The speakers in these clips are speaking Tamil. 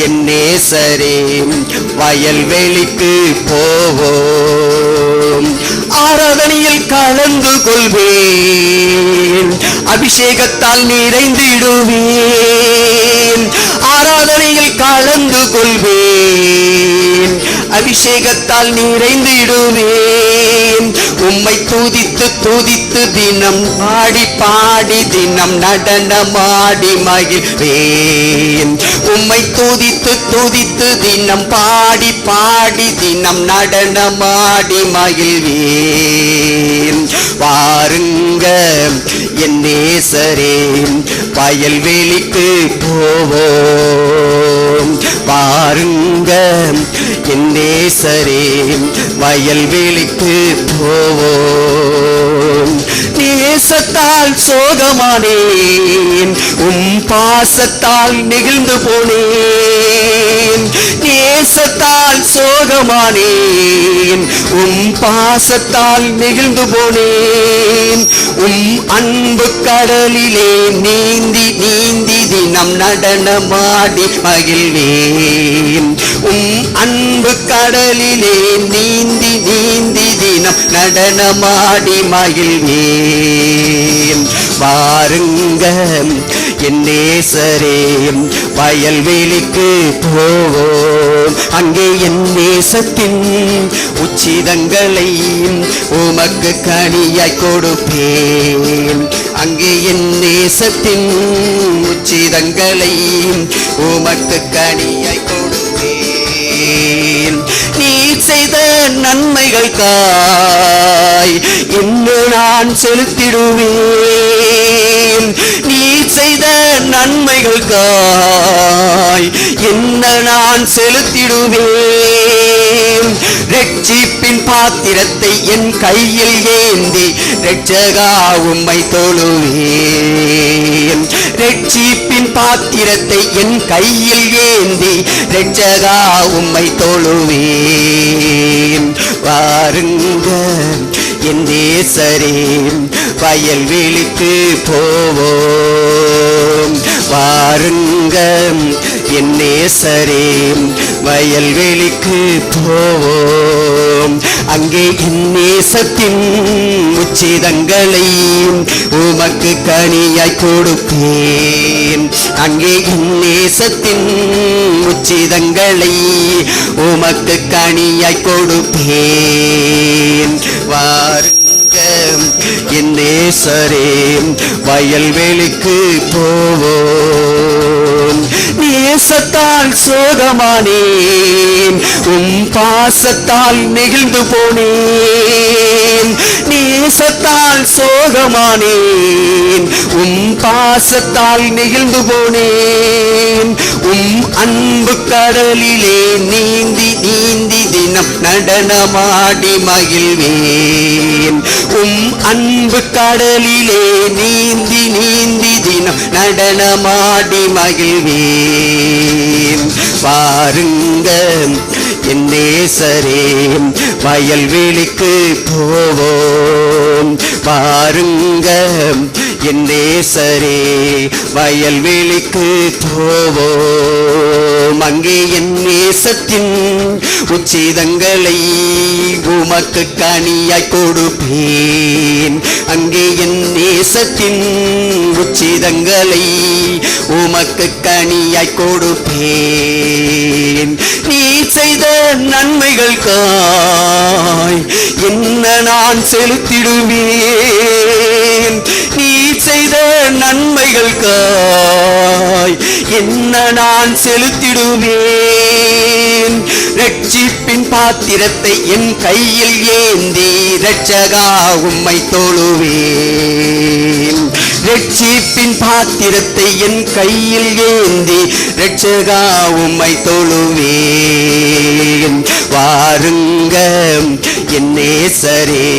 என் நேசரே வயல்வெளிக்கு போவோம். ஆராதனையில் கலந்து கொள்வேன், அபிஷேகத்தால் நிறைந்திடுவேன். ஆராதனையில் கலந்து கொள்வேன், அபிஷேகத்தால் நிறைந்திடுவேன். உம்மை துதித்து துதித்து தினம் பாடி பாடி தினம் நடனமாடி மகிழ்வேன். உம்மை துதித்து துதித்து தினம் பாடி பாடி தினம் நடனமாடி மகிழ்வேன். வாருங்க என் நேசரே வயல்வெளிக்கு போவோம். வாருங்க என் நேசரே வயல்வெளிக்கு போவோம். நேசத்தால் சோகமானேன், பாசத்தால் நெகிழ்ந்து போனேன். நேசத்தால் சோகமானேன், பாசத்தால் நெகிழ்ந்து போனேன். அன்பு கடலிலே நீந்தி நீந்தி தினம் நடனமாடி மகிழ்வேன். அன்பு கடலிலே நீந்தி நீந்தி தினம் நடனமாடி மகிழ்வேன். வாருங்க என் நேசரே வயல்வெளிக்கு போவோம். அங்கே என் நேசத்தின் உச்சிதங்களை உமக்கு கனியாய் கொடுப்பேன். அங்கே என் நேசத்தின் உச்சிதங்களை உமக்கு கனியாய் கொடுப்பேன். நீ செய்த நன்மைகளுக்காய் இன்னும் நான் செலுத்திடுவேன். நீ செய்த நன்மைகளுக்காய் என்ன நான் செலுத்திடுவேன். ரட்சிப்பின் பாத்திரத்தை என் கையில் ஏந்தி ரட்சகா உம்மை தொழுவேன். ரட்சிப்பின் பாத்திரத்தை என் கையில் ஏந்தி ரட்சகா உம்மை தொழுவேன். வாருங்க என் நேசரே வயல்வெளிக்கு போவோம். வாருங்க என் நேசரே வயல்வெளிக்கு போவோம். அங்கே என் நேசத்தின் உச்சிதங்களை உமக்கு கனியாய் கொடுப்பேன். அங்கே என் நேசத்தின் உச்சிதங்களை உமக்கு கனியாய் கொடுப்பேன். வாருங்க என் நேசரே வயல்வெளிக்கு போவோம். நேசத்தால் சோகமானேன், பாசத்தால் நெகிழ்ந்து போனேன். நேசத்தால் சோகமானேன், பாசத்தால் நெகிழ்ந்து போனேன். அன்பு கடலிலே நீந்தி நீந்தி தினம் நடனமாடி மகிழ்வேன். அன்பு கடலிலே நீந்தி நீந்தி தினம் நடனமாடி மகிழ்வேன். வாருங்க என் நேசரே வயல்வெளிக்கு போவோம். வாருங்க என் நேசரே வயல்வெளிக்கு போவோம். அங்கே என் நேசத்தின் உச்சிதங்களை உமக்கு கனியாய் கொடுப்பேன். அங்கே என் நேசத்தின் உச்சிதங்களை உமக்கு கனியாய் கொடுப்பேன். நீ செய்த நன்மைகளுக்காய் என்ன நான் செலுத்திடுவேன். நீ செய்த நன்மைகளுக்காய் என்ன நான் செலுத்திடுவேன். ரட்சிப்பின் பாத்திரத்தை என் கையில் ஏந்தி ரட்சகா உம்மை தொழுவேன். ரட்சிப்பின் பாத்திரத்தை என் கையில் ஏந்தி ரட்சகா உம்மை தொழுவேன். வாருங்க என் நேசரே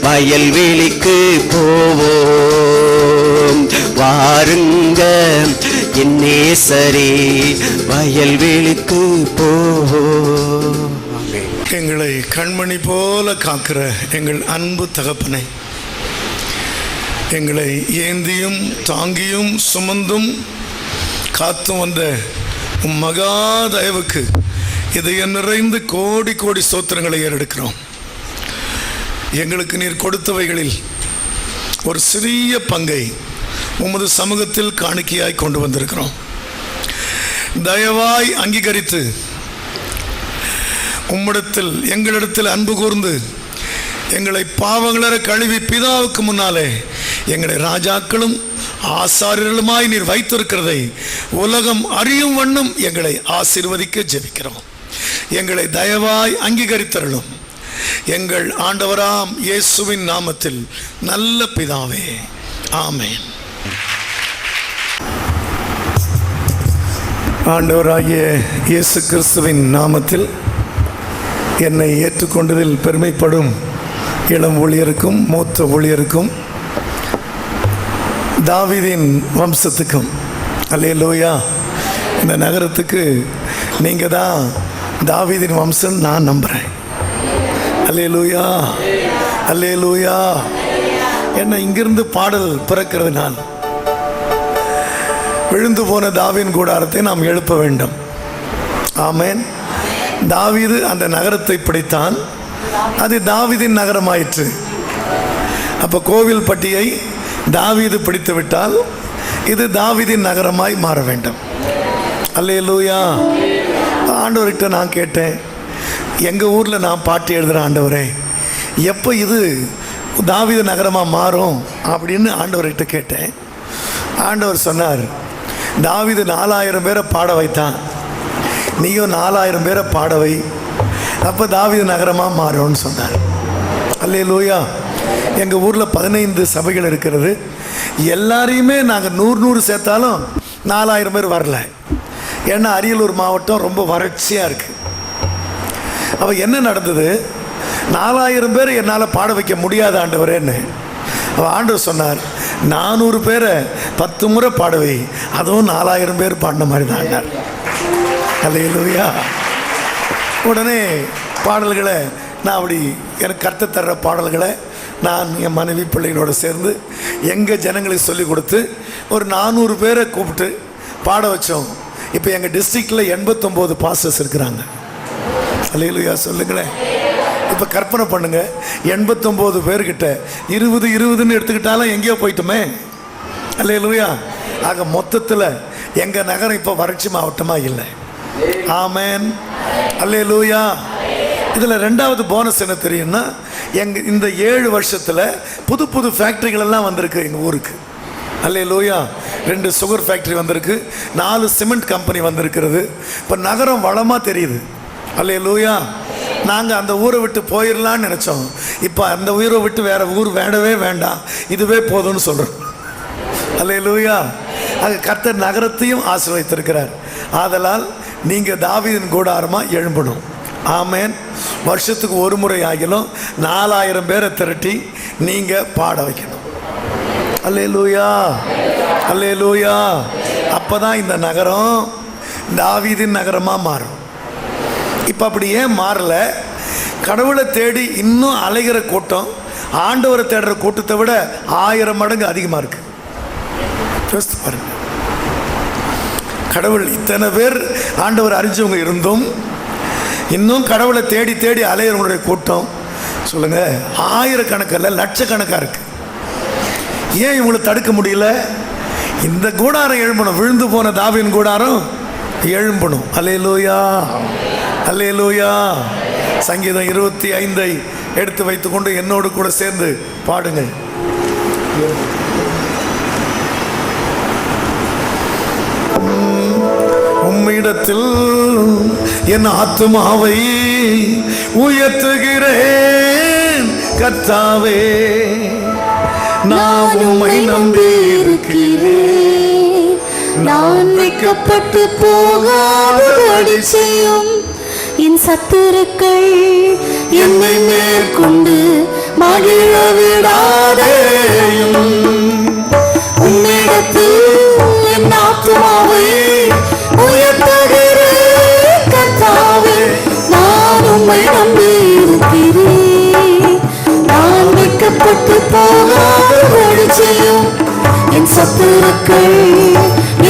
வயல்வெளிக்கு போவோம். வாருங்க என் நேசரே வயல்வெளிக்கு போவோம். எங்களை கண்மணி போல காக்கிற எங்கள் அன்பு தகப்பனை, எங்களை ஏந்தியும் தாங்கியும் சுமந்தும் காத்தும் வந்த உம் மகா தயவுக்கு இதயம் நிறைந்து கோடி கோடி ஸ்தோத்திரங்களை ஏறெடுக்கிறோம். எங்களுக்கு நீர் கொடுத்தவைகளில் ஒரு சிறிய பங்கை உமது சமூகத்தில் காணிக்கையாய் கொண்டு வந்திருக்கிறோம். தயவாய் அங்கீகரித்து உம்மிடத்தில் எங்களிடத்தில் அன்பு கூர்ந்து எங்களை பாவங்களற கழுவி பிதாவுக்கு முன்னாலே எங்களை ராஜாக்களும் ஆசாரியர்களுமாய் நீர் வைத்திருக்கிறதை உலகம் அறியும் வண்ணம் எங்களை ஆசீர்வதிக்க ஜெபிக்கிறோம். எங்களை தயவாய் அங்கீகரித்தருளும். எங்கள் ஆண்டவராம் இயேசுவின் நாமத்தில் நல்ல பிதாவே, ஆமென். ஆண்டவராகிய இயேசு கிறிஸ்துவின் நாமத்தில் என்னை ஏற்றுக்கொண்டதில் பெருமைப்படும் இளம் ஊழியருக்கும் மூத்த ஊழியருக்கும் தாவீதின் வம்சத்துக்கும் அல்லேலூயா. இந்த நகரத்துக்கு நீங்கள் தான் தாவீதின் வம்சம் நான் நம்புகிறேன். அல்லேலூயா, அல்லேலூயா. என்ன இங்கிருந்து பாடல் பிறக்கிறதுனால் விழுந்து போன தாவீதின் கூடாரத்தை நாம் எழுப்ப வேண்டும். ஆமென். தாவீது அந்த நகரத்தை பிடித்தான், அது தாவீதின் நகரமாயிற்று. அப்போ கோவில்பட்டியை தாவீது பிடித்து விட்டால் இது தாவீதின் நகரமாய் மாற வேண்டும். அல்லேலூயா. ஆண்டவர்கிட்ட நான் கேட்டேன், எங்கள் ஊரில் நான் பாட்டு எழுதுகிறேன் ஆண்டவரே, எப்போ இது தாவீது நகரமாக மாறும் அப்படின்னு ஆண்டவர்கிட்ட கேட்டேன். ஆண்டவர் சொன்னார், தாவீது 4000 பேரை பாட வைத்தான், நீயும் 4000 பேரை பாட வை, அப்போ தாவீது நகரமாக மாறும்னு சொன்னார். அல்லேலூயா. எங்கள் ஊரில் 15 சபைகள் இருக்கிறது. எல்லாரையுமே நாங்கள் 100 சேர்த்தாலும் 4000 பேர் வரல. ஏன்னா அரியலூர் மாவட்டம் ரொம்ப வறட்சியாக இருக்குது. அப்போ என்ன நடந்தது, 4000 பேர் என்னால் பாட வைக்க முடியாத ஆண்டவரேன்னு. அவள் ஆண்டவர் சொன்னார், 400 பேரை 10 முறை பாடவை, அதுவும் 4000 பேர் பாடின மாதிரி தான் ஆண்டார். அல்லேலூயா. உடனே பாடல்களை நான் அப்படி எனக்கு கற்றுத் தர்ற பாடல்களை நான் என் மனைவி பிள்ளைகளோடு சேர்ந்து எங்கள் ஜனங்களுக்கு சொல்லிக் கொடுத்து ஒரு 400 பேரை கூப்பிட்டு பாட வச்சோம். இப்போ எங்கள் டிஸ்ட்ரிக்டில் 89 பாஸ்டர்ஸ் இருக்கிறாங்க. அல்லேலூயா சொல்லுங்களேன். இப்போ கற்பனை பண்ணுங்க, 89 பேர்கிட்ட 20 எடுத்துக்கிட்டாலும் எங்கேயோ போயிட்டோமே. அல்லேலூயா. ஆக மொத்தத்தில் எங்கள் நகரம் இப்போ வறட்சி மாவட்டமாக இல்லை. ஆமென். அல்லேலூயா. இதில் 2வது போனஸ் என்ன தெரியும்னா, இந்த 7 வருஷத்தில் புது புது ஃபேக்ட்ரிகள் எல்லாம் வந்திருக்கு எங்கள் ஊருக்கு. அல்லேலூயா. 2 சுகர் ஃபேக்ட்ரி வந்திருக்கு, 4 சிமெண்ட் கம்பெனி வந்திருக்கிறது. இப்போ நகரம் வளமாக தெரியுது. அல்லேலூயா. நாங்கள் அந்த ஊரை விட்டு போயிடலான்னு நினச்சோம். இப்போ அந்த ஊரை விட்டு வேறு ஊர் வேண்டவே வேண்டாம், இதுவே போதும்னு சொல்கிறோம். அல்லேலூயா. அது கர்த்தர் நகரத்தையும் ஆசீர்வதித்திருக்கிறார். ஆதலால் நீங்கள் தாவீதின் கூடாரமாக எழும்பணும். ஆமென். வருஷத்துக்கு ஒரு முறை ஆகிலும் 4000 பேரை திரட்டி நீங்கள் பாட வைக்கணும். அல்லேலூயா, அல்லேலூயா. அப்போ தான் இந்த நகரம் தாவீதின் நகரமாக மாறும். இப்போ அப்படி ஏன் மாறல? கடவுளை தேடி இன்னும் அலைகிற கூட்டம் ஆண்டவரை தேடுற கூட்டத்தை விட 1000 மடங்கு அதிகமாக இருக்கு. யோசித்து பாருங்க. கடவுள் இத்தனை பேர் ஆண்டவர் அறிஞ்சவங்க இருந்தும் இன்னும் கடவுளை தேடி தேடி அலையிறவங்களுடைய கூட்டம் சொல்லுங்க, 1000 கணக்கில் லட்சக்கணக்காக இருக்கு. ஏன் இவங்களை தடுக்க முடியல? இந்த கூடாரம் எழும்பணும். விழுந்து போன தாவீதின் கூடாரம் எழும்பணும். அல்லேலூயா, அல்லேலூயா. சங்கீதம் 25 எடுத்து வைத்துக்கொண்டு என்னோடு கூட சேர்ந்து பாடுங்கள். உம்மிடத்தில் என் ஆத்துமாவை உயர்த்துகிறேன் கர்த்தாவே, நான் உம்மை நம்பியிருக்கிறேன். நான் வெட்கப்பட்டு போகாதபடி செய்யும் என் சத்துருக்கள் என்னை மேற்கொண்டு மகிழ விடாதேயும். உம்மிடத்தில் என் ஆத்துமாவை உயர்த்துகிறேன் கர்த்தாவே, நான் உம்மை நம்பியிருக்கிறேன். நான் வெட்கப்பட்டு போகாதபடி செய்யும் என் சத்துருக்கள்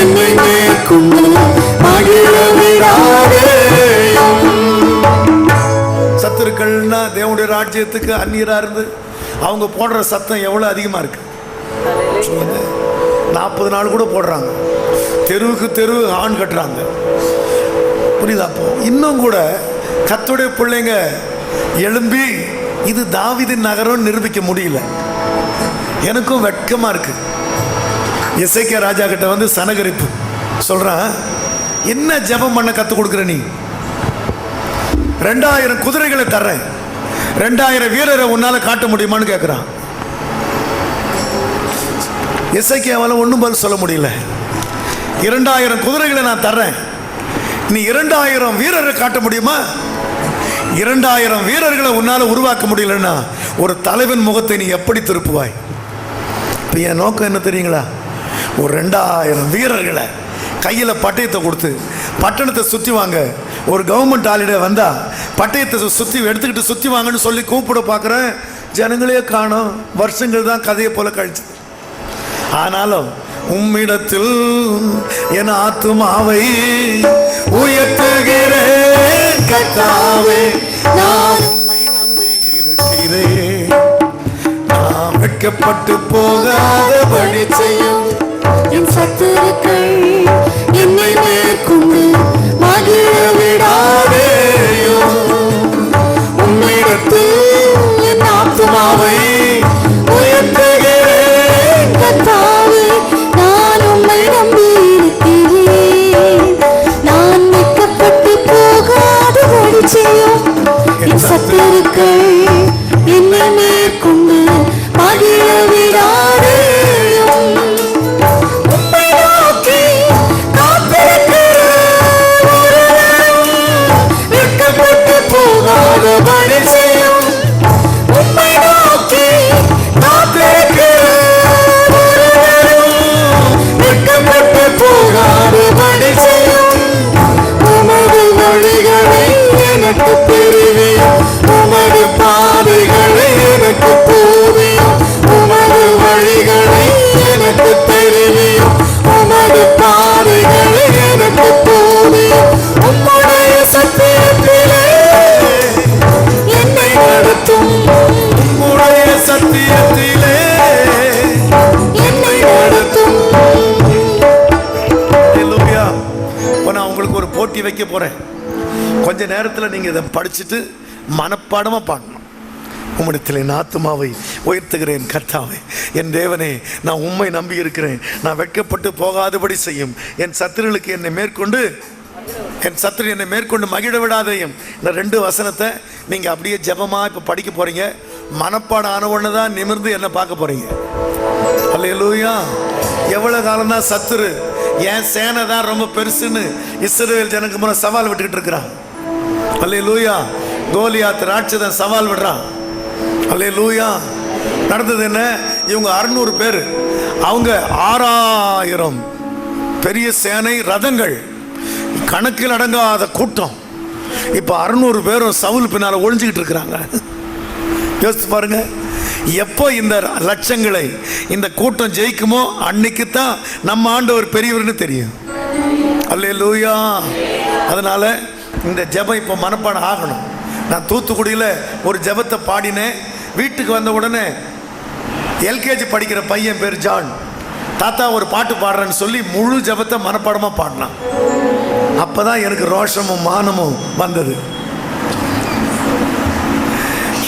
என்னை மேற்கொண்டு மகிழ ராஜ்யத்துக்கு அந்நியராக இருந்து அவங்க போடுற சத்தம் எவ்வளோ அதிகமாக இருக்கு சொல்லுங்க. 40 நாள் கூட போடுறாங்க, தெருவுக்கு தெருவு ஆண் கட்டுறாங்க. புரியுதா? அப்போ இன்னும் கூட கர்த்தருடைய பிள்ளைங்க எழும்பி இது தாவீதின் நகரம் நிரூபிக்க முடியல. எனக்கும் வெட்கமாக இருக்கு. எசேக்கியா ராஜா கிட்ட வந்து சனகரிப்பு சொல்றான், என்ன ஜெபம் பண்ண கற்றுக் கொடுக்குற நீ? 2000 குதிரைகளை தர்றேன், 2000 வீரரை உன்னால காட்ட முடியுமான்னு கேட்குறான். எசேக்கியாவால் ஒன்றும் பதில் சொல்ல முடியல. 2000 குதிரைகளை நான் தர்றேன், நீ 2000 வீரரை காட்ட முடியுமா? 2000 வீரர்களை உன்னால உருவாக்க முடியலன்னா ஒரு தலைவன் முகத்தை நீ எப்படி திருப்புவாய்? இப்போ என் நோக்கம் என்ன தெரியுங்களா? ஒரு 2000 வீரர்களை கையில் பட்டயத்தை கொடுத்து பட்டணத்தை சுற்றி வாங்க. ஒரு கவர்மெண்ட் ஹாலிடே வந்தால் பட்டயத்தை சுற்றி எடுத்துக்கிட்டு சுற்றி வாங்கன்னு சொல்லி கூப்பிட பார்க்குறேன். ஜனங்களே காணோம். வருஷங்கள் தான் கதையை போல கழிச்சு. ஆனாலும் உம்மிடத்தில் என் ஆத்துமாவை உயர்த்துகிறேன் கர்த்தாவே, நான் உம்மை நம்பி இருக்கிறேன். நான் வெட்கப்பட்டு போகாதபடி செய்யும் என் சத்துருக்கள் என்னை மேற்கொண்டு மகிழ விடாதேயும். உம்மிடத்தில் என் ஆத்துமாவை உயர்த்துகிறேன் கர்த்தாவே, நான் உம்மை நம்பி இருக்கிறேன். நான் வெட்கப்பட்டு போகாதபடி செய்யும் என் சத்துருக்கள் என்னை மேற்கொண்டு மகிழ விடாதேயும். உம்மை நோக்கி காத்திருக்கிற ஒருவரும் வெட்கப்பட்டு போகாதபடி செய்யும். உம்மை நோக்கி காத்திருக்கிற ஒருவரும் வெட்கப்பட்டு போகாதபடி செய்யும். உமது வழிகளை எனக்கு தெரிவியும், உமது பாதைகளை எனக்கு போவியும். உமது வழிகளை எனக்கு தெரிவியும், உமது பாதைகளை எனக்கு போவியும். உம்முடைய சத்தியத்திலே என்னை நடத்தும், உம்முடைய சத்தியத்திலே என்னை நடத்தும். ஹல்லேலூயா. இப்போ நான் உங்களுக்கு ஒரு போட்டி வைக்க போறேன். கொஞ்ச நேரத்தில் நீங்க இதை படிச்சுட்டு மனப்பாடமா பாடணும். உம்மிடத்தில் என் ஆத்துமாவை உயர்த்துகிறேன் கர்த்தாவே, என் தேவனே, நான் உம்மை நம்பி இருக்கிறேன். நான் வெட்கப்பட்டு போகாதபடி செய்யும். என் சத்துருளுக்கு என்னை மேற்கொண்டு மகிழ விடாதையும். இந்த 2 வசனத்தை நீங்க அப்படியே ஜெபமா இப்ப படிக்க போறீங்க. மனப்பாடம் ஆன உடனே தான் நிமிர்ந்து என்ன பார்க்க போறீங்க. அல்லேலூயா. எவ்வளவு காலம் தான் சத்துரு என் சேனை தான் ரொம்ப பெருசுன்னு இஸ்ரவேல் ஜனக்கு முன்ன சவால் விட்டுக்கிட்டு இருக்கிறான். அல்லேலூயா. கோலியாத் ராட்சதன் சவால் விடுறான். அல்லேலூயா. நடந்தது என்ன? இவங்க 600 பேர், அவங்க 6000 பெரிய சேனை, ரதங்கள், கணக்கில் அடங்காத கூட்டம். இப்போ 600 பேரும் சவுல் பின்னால் ஒளிஞ்சுக்கிட்டு இருக்கிறாங்க. யோசித்து பாருங்க. எப்போ இந்த லட்சங்களை இந்த கூட்டம் ஜெயிக்குமோ அன்னைக்கு தான் நம்ம ஆண்டவர் பெரியவர்னு தெரியும். அல்லேலூயா. அதனால இந்த ஜெபம் இப்போ மனப்பாடம் ஆகணும். நான் தூத்துக்குடியில் ஒரு ஜெபத்தை பாடினேன். வீட்டுக்கு வந்த உடனே எல்கேஜி படிக்கிற பையன் பேர் ஜான், தாத்தா ஒரு பாட்டு பாடுறேன்னு சொல்லி முழு ஜெபத்தை மனப்பாடமாக பாடினான். அப்போதான் எனக்கு ரோஷமும் மானமும் வந்தது.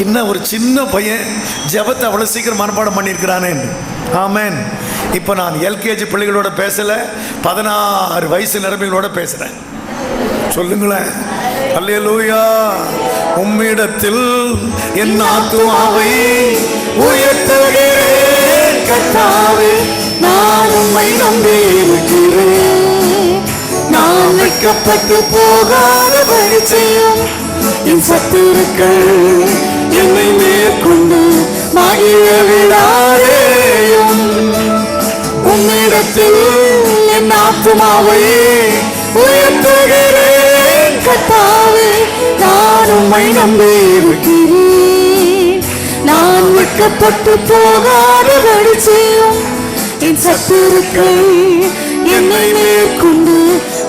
இன்னும் ஒரு சின்ன பையன் ஜெபத்தை அவ்வளோ சீக்கிரம் மனப்பாடம் பண்ணியிருக்கிறானே. ஆமேன். இப்போ நான் எல்கேஜி பிள்ளைகளோட பேசலை, 16 வயசு நிரம்பிகளோட பேசுகிறேன். சொல்லுங்களேன். அல்லேலூயா. உம்மிடத்தில் என் ஆத்துமாவை உயர்த்துகிறேன் கர்த்தாவே, நான் உம்மை நம்பி இருக்கிறேன். நான் வெட்கப்பட்டு போகாதபடி செய்யும் என் சத்துருக்கள் என்னை மேற்கொண்டு மகிழ விடாதேயும். உம்மிடத்தில் என் ஆத்துமாவை உயர்த்துகிறேன் கர்த்தாவே, நான் உம்மை நம்பி இருக்கிறேன். நான் வெட்கப்பட்டு போகாதபடி செய்யும் என் சத்துருக்கள் என்னை மேற்கொண்டு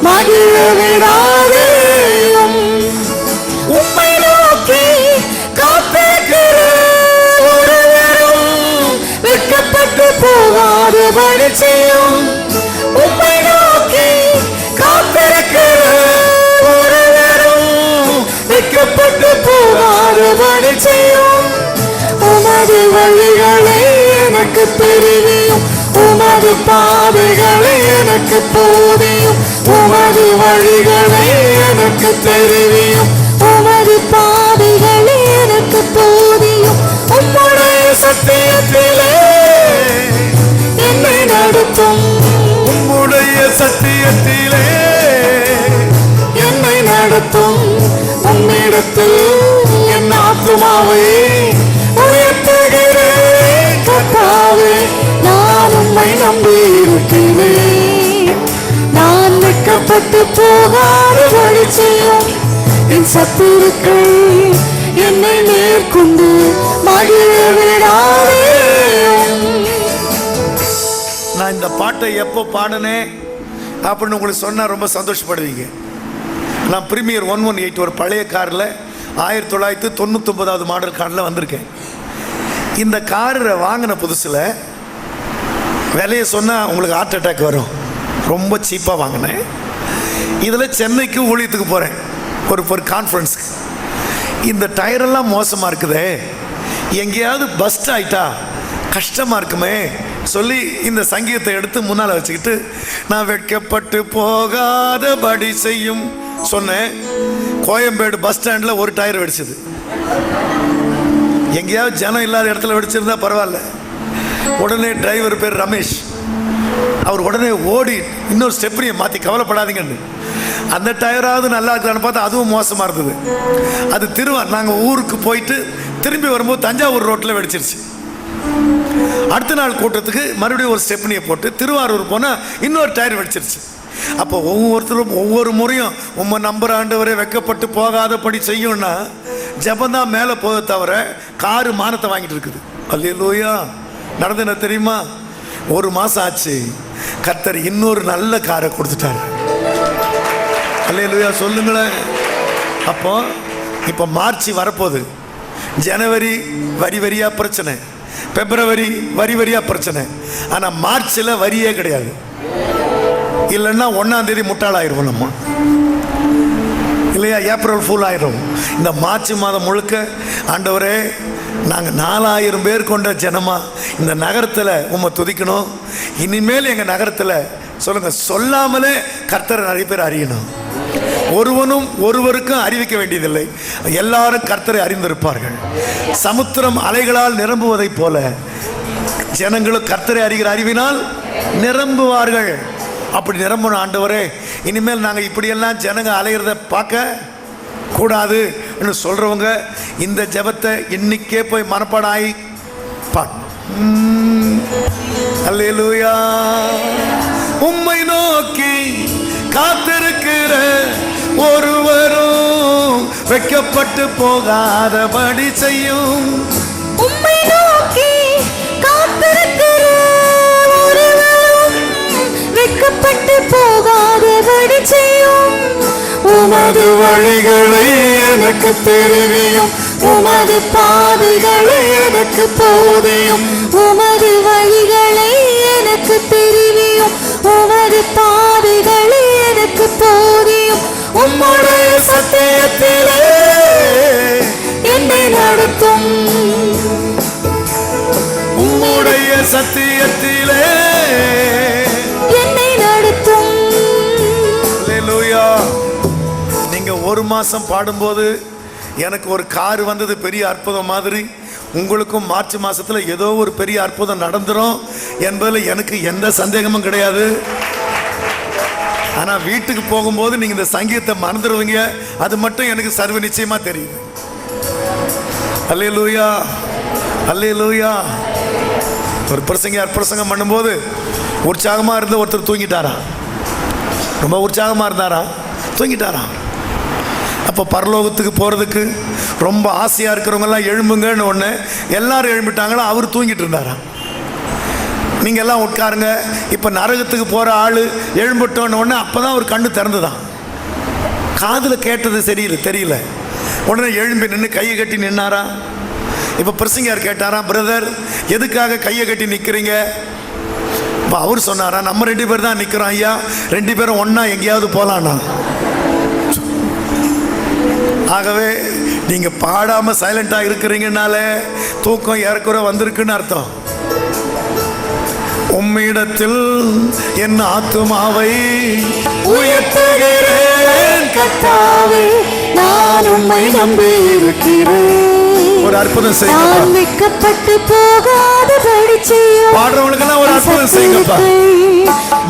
மகிழ விடாதேயும். உம்மை நோக்கி காத்திருக்கிறேன் வழி செய்யும். உம்மை நோக்கி காத்திருக்கிற ஒருவரும் வெட்கப்பட்டு போகாதபடி செய்யும். உமது வழிகளை எனக்கு தெரியும், உமது பாதைகளை எனக்கு போதியும். உமது வழிகளை எனக்கு தெரியும், உமது பாதைகளை எனக்கு போதியும். உம்முடைய சத்தியத்திலே என்னை நடத்தும், உம்முடைய சத்தியத்திலே என்னை நடத்தும். உம்மிடத்தில் என் ஆத்துமாவை உயர்த்துகிறேன். கர்த்தாவே, நான் உம்மை நம்பி இருக்கிறேன். நான் வெட்கப்பட்டு போகாத வழி செய்யும். என் சத்துருக்கள் என்னை மேற்கொண்டு மகிழ விடாதேயும். நான் இந்த பாட்டை எப்போ பாடினேன் அப்படின்னு உங்களுக்கு சொன்னால் ரொம்ப சந்தோஷப்படுவீங்க. நான் பிரீமியர் 118 ஒரு பழைய காரில் 1999 மாடல் காரில் வந்திருக்கேன். இந்த காரை வாங்கின புதுசில் விலையை சொன்னால் உங்களுக்கு ஹார்ட் அட்டாக் வரும். ரொம்ப சீப்பாக வாங்கினேன். இதில் சென்னைக்கு ஊழியத்துக்கு போகிறேன் ஒரு கான்ஃபரன்ஸுக்கு. இந்த டயரெல்லாம் மோசமாக இருக்குதே, எங்கேயாவது பஸ்ட் ஆகிட்டா கஷ்டமாக இருக்குமே சொல்லி இந்த சங்கீதத்தை எடுத்து முன்னால் வச்சுக்கிட்டு நான் வெட்கப்பட்டு போகாதபடி செய்யும் சொன்னேன். கோயம்பேடு பஸ் ஸ்டாண்டில் ஒரு டயர் வெடிச்சது. எங்கேயாவது ஜனம் இல்லாத இடத்துல வெடிச்சிருந்தா பரவாயில்ல. உடனே டிரைவர் பேர் ரமேஷ், அவர் உடனே ஓடி இன்னொரு ஸ்டெப்னியை மாற்றி கவலைப்படாதீங்கன்னு. அந்த டயராவது நல்லா இருக்கான்னு பார்த்தா அதுவும் மோசமாக இருந்தது. அது நாங்கள் ஊருக்கு போயிட்டு திரும்பி வரும்போது தஞ்சாவூர் ரோட்டில் வெடிச்சிருச்சு. அடுத்த நாள் கூட்டத்துக்கு மறுபடியும் ஒரு ஸ்டெப்னியை போட்டு திருவாரூர் போனால் இன்னொரு டயர் வெடிச்சிருச்சு. அப்போ ஒவ்வொருத்தரும் ஒவ்வொரு முறையும் உம்மை நம்புற ஆண்டவரே வெட்கப்பட்டு போகாதபடி செய்யும்னா ஜபந்தான் மேலே போக தவிர காரு மானத்தை வாங்கிட்டு இருக்குது. அல்லேலூயா. நடந்தது தெரியுமா? ஒரு மாதம் ஆச்சு, கர்த்தர் இன்னொரு நல்ல காரை கொடுத்துட்டாரு. அல்லேலூயா சொல்லுங்களேன். அப்போ இப்போ மார்ச் வரப்போகுது. ஜனவரி வரி வரியாக பிரச்சனை, பிப்ரவரி வரி வரியாக பிரச்சனை. ஆனால் மார்ச்சில் வரியே கிடையாது. இல்லைன்னா 1ஆம் தேதி முட்டாளாயிருவோம் நம்ம, இல்லையா? ஏப்ரல் ஃபுல் ஆயிரும். இந்த மார்ச் மாதம் முழுக்க ஆண்டவரே நாங்கள் 4000 பேர் கொண்ட ஜனமாக இந்த நகரத்தில் உம்மை துதிக்கணும். இனிமேல் எங்கள் நகரத்தில் சொல்லுங்கள், சொல்லாமலே கர்த்தரை நிறைய பேர் அறியணும். ஒருவனும் ஒருவருக்கும் அறிவிக்க வேண்டியதில்லை, எல்லாரும் கர்த்தரை அறிந்திருப்பார்கள். சமுத்திரம் அலைகளால் நிரம்புவதைப் போல ஜனங்களும் கர்த்தரை அறிகிற அறிவினால் நிரம்புவார்கள். அப்படி நிரம்பணும் ஆண்டவரே. இனிமேல் நாங்கள் இப்படியெல்லாம் ஜனங்க அலைகிறத பார்க்க கூடாது என்று சொல்கிறவங்க இந்த ஜெபத்தை இன்னைக்கே போய் மனப்பாடம் ஆகி அல்லேலூயா. உம்மை நோக்கி காத்திருக்கிற ஒருவரும் வெட்கப்பட்டு போகாதபடி செய்யும். உம்மை நோக்கி காத்திருக்கிற ஒருவரும் வெட்கப்பட்டு போகாதபடி செய்யும். உமது வழிகளை எனக்கு தெரியும், உமது பாதைகளை எனக்கு போதியும். உமது வழிகளை எனக்கு தெரியும், உமது பாதைகளை எனக்கு போதியும். உம்முடைய சத்தியத்திலே என்னை நடத்தும், உம்முடைய சத்தியத்திலே என்னை நடத்தும். அல்லேலூயா. நீங்க ஒரு மாசம் பாடும்போது எனக்கு ஒரு கார் வந்தது பெரிய அற்புதம் மாதிரி, உங்களுக்கும் மார்ச் மாசத்துல ஏதோ ஒரு பெரிய அற்புதம் நடந்துரும் என்பதில் எனக்கு எந்த சந்தேகமும் கிடையாது. ஆனா வீட்டுக்கு போகும்போது நீங்க இந்த சங்கீதத்தை மறந்துடுவீங்க, அது மட்டும் எனக்கு சர்வ நிச்சயமா தெரியுது. அல்லேலூயா, அல்லேலூயா. ஒரு பிரசங்கம் பண்ணும்போது உற்சாகமா இருந்து ஒருத்தர் தூங்கிட்டாரா, ரொம்ப உற்சாகமா இருந்தாரா, தூங்கிட்டாரா. அப்போ பரலோகத்துக்கு போகிறதுக்கு ரொம்ப ஆசையாக இருக்கிறவங்கெல்லாம் எழும்புங்கன்னு ஒன்று, எல்லாரும் எழும்பிட்டாங்களா, அவர் தூங்கிட்டு இருந்தாரா. நீங்கள் எல்லாம் உட்காருங்க, இப்போ நரகத்துக்கு போகிற ஆள் எழும்பிட்டோன்னு ஒன்று, அப்போ தான் அவர் கண்ணு திறந்துதான். காதில் கேட்டது தெரியல. உடனே எழும்பி நின்று கையை கட்டி நின்னாரா. இப்போ பிரசங்கியார் கேட்டாரா, பிரதர் எதுக்காக கையை கட்டி நிற்கிறீங்க? இப்போ அவர் சொன்னாரா நம்ம 2 பேர் தான் நிற்கிறோம் ஐயா, 2 பேரும் ஒன்றா எங்கேயாவது போகலான்னா. ஆகவே நீங்கள் பாடாமல் சைலண்டாக இருக்கிறீங்கனால தூக்கம் ஏறக்குறை வந்திருக்குன்னு அர்த்தம். உம்மிடத்தில் என் ஆத்துமாவை உயர்த்துகிறேன் கர்த்தாவே, நான் உம்மை நம்பி இருக்கிறேன். ஒரு அற்புதம் செய்யுங்க. வெட்கப்பட்டு போகாதபடி செய்யும். பாடுறவங்களுக்கெல்லாம் ஒரு அற்புதம் செய்யுங்கப்பா.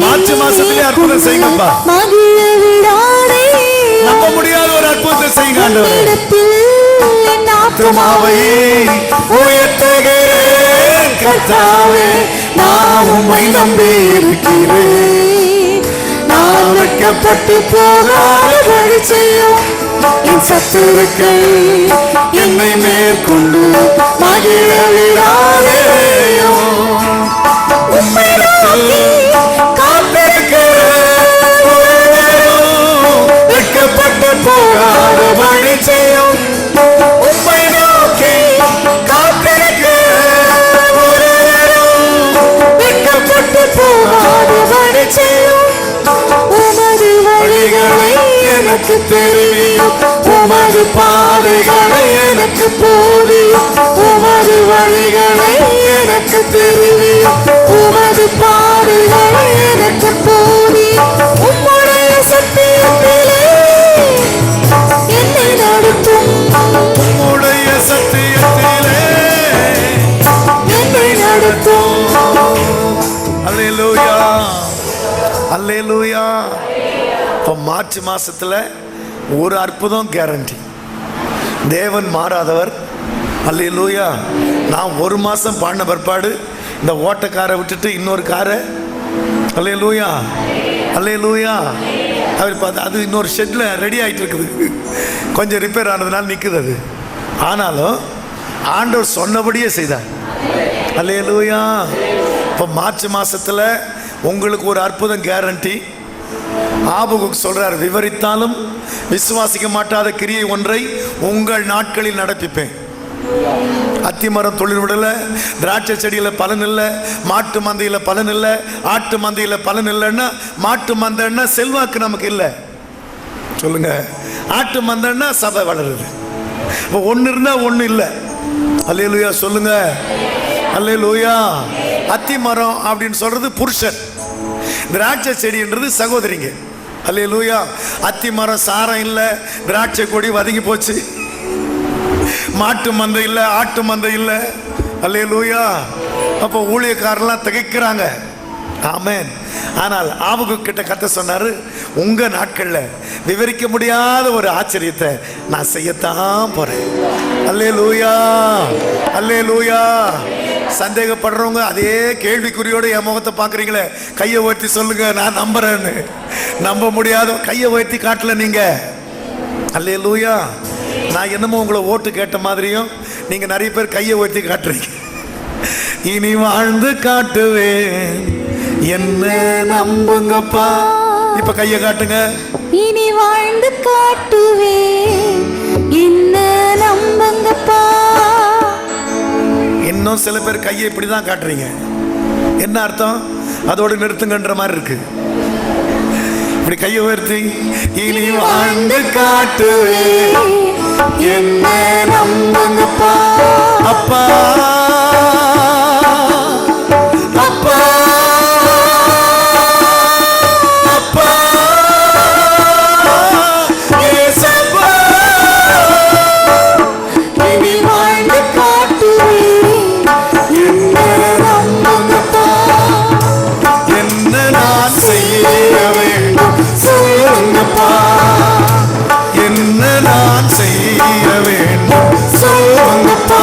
மார்ச் மாசத்திலே அற்புதம் செய்யுங்கப்பா. மகிழ விடாதே, நம்ப முடியாத ஒரு அற்புதத்தை செய்யுங்க ஆண்டவரே. உம்மிடத்தில் என் ஆத்துமாவை உயர்த்துகிறேன் கர்த்தாவே, நான் உம்மை நம்பி இருக்கிறேன். நான் வெட்கப்பட்டு போகாதபடி செய்யும். என் சத்துருக்கள் என்னை மேற்கொண்டு மகிழ விடாதேயோ. உம்மை நோக்கி வெட்கப்பட்டு போகாதபடி செய்யும். உம்மை நோக்கி வெட்கப்பட்டு போகாதபடி செய்யும். உமது வழிகளை எனக்கு தெரியும், உமது பாதைகளை எனக்கு போதியும். உமது வழிகளை எனக்கு தெரியும், உமது பாதைகளை எனக்கு போதியும். உம்முடைய சத்தியத்திலே என்னை நடத்தும், உம்முடைய சத்தியத்திலே என்னை நடத்தும். அல்லேலூயா, அல்லேலூயா. இப்போ மார்ச் மாசத்துல ஒரு அற்புதம் கேரண்டி. தேவன் மாறாதவர். அல்லேலூயா. நான் 1 மாசம் பாடின பிற்பாடு இந்த ஓட்டக்காரை விட்டுட்டு இன்னொரு காரை, அல்லேலூயா அல்லேலூயா, அவர் பார்த்து அது இன்னொரு ஷெட்டில் ரெடி ஆகிட்டு இருக்குது. கொஞ்சம் ரிப்பேர் ஆனதுனால நிற்குது அது. ஆனாலும் ஆண்டவர் சொன்னபடியே செய்தார். அல்லேலூயா. இப்போ மார்ச் மாசத்துல உங்களுக்கு ஒரு அற்புதம் கேரண்டி. ஆபகுக்கு சொல்றார், விவரித்தாலும் விசுவாசிக்க மாட்டாத கிரியை ஒன்றை உங்கள் நாட்களில் நடப்பிப்பேன். அத்திமரம் தொழில் விடல, திராட்சை செடியில் பலன் இல்லை, மாட்டு மந்தையில் பலன் இல்லை, ஆட்டு மந்தையில் பலன் இல்லைன்னா, மாட்டு மந்தைன்னா செல்வாக்கு நமக்கு இல்லை. சொல்லுங்க, ஆட்டு மந்தைன்னா சபை வளருது. இப்போ ஒன்று இருந்தால் ஒன்று இல்லை. அல்லேலூயா சொல்லுங்க, அல்லேலூயா. அத்திமரம் அப்படின்னு சொல்றது புருஷன், திராட்சை செடின்றது சகோதரிங்க. அல்லேலூயா. அத்திமரம் சாரம் இல்லை, திராட்சை கொடி வதங்கி போச்சு, மாட்டு மந்தை இல்லை, ஆட்டு மந்தை இல்லை. அல்லேலூயா. அப்போ ஊழியக்காரெல்லாம் திகைக்கிறாங்க. ஆமென். ஆனால் ஆபகு கிட்ட கத்த சொன்னாரு, உங்க நாட்கள்ல விவரிக்க முடியாத ஒரு ஆச்சரியத்தை நான் செய்யத்தான் போறேன். அல்லேலூயா, அல்லேலூயா. சந்தேகப்படுறவங்க அதே கேள்விக்குறியோட என் முகத்தை பார்க்குறீங்களே, கையை உயர்த்தி சொல்லுங்க, நான் நம்புறேன்னு. நம்ப முடியாத கையை உயர்த்தி காட்டல நீங்க. அல்லேலூயா. நான் என்னமோ உங்களை ஓட்டு கேட்ட மாதிரியும் நீங்க நிறைய பேர் கையை உயர்த்தி காட்டுறீங்க. இனி வாழ்ந்து காட்டுவேன், என்ன நம்புங்கப்பா. இப்ப கையை காட்டுங்க. இனி வாழ்ந்து காட்டுவேன், என்ன நம்புங்கப்பா. இன்னும் சில பேர் கையை இப்படிதான் காட்டுறீங்க. என்ன அர்த்தம்? அதோட நிறுத்துங்கன்ற மாதிரி இருக்கு. இப்படி கையை உயர்த்தி இனி வாழ்ந்து காட்டுவேன், என்ன நம்புங்கப்பா. அப்பா அப்பா அப்பா ஏசப்பா, இனி வாழ்ந்து காட்டுவேன், என்ன நம்புங்கப்பா. என்ன நான் செய்ய வேண்டும் சொல்லுங்கப்பா, என்ன நான் செய்ய வேண்டும் சொல்லுங்கப்பா.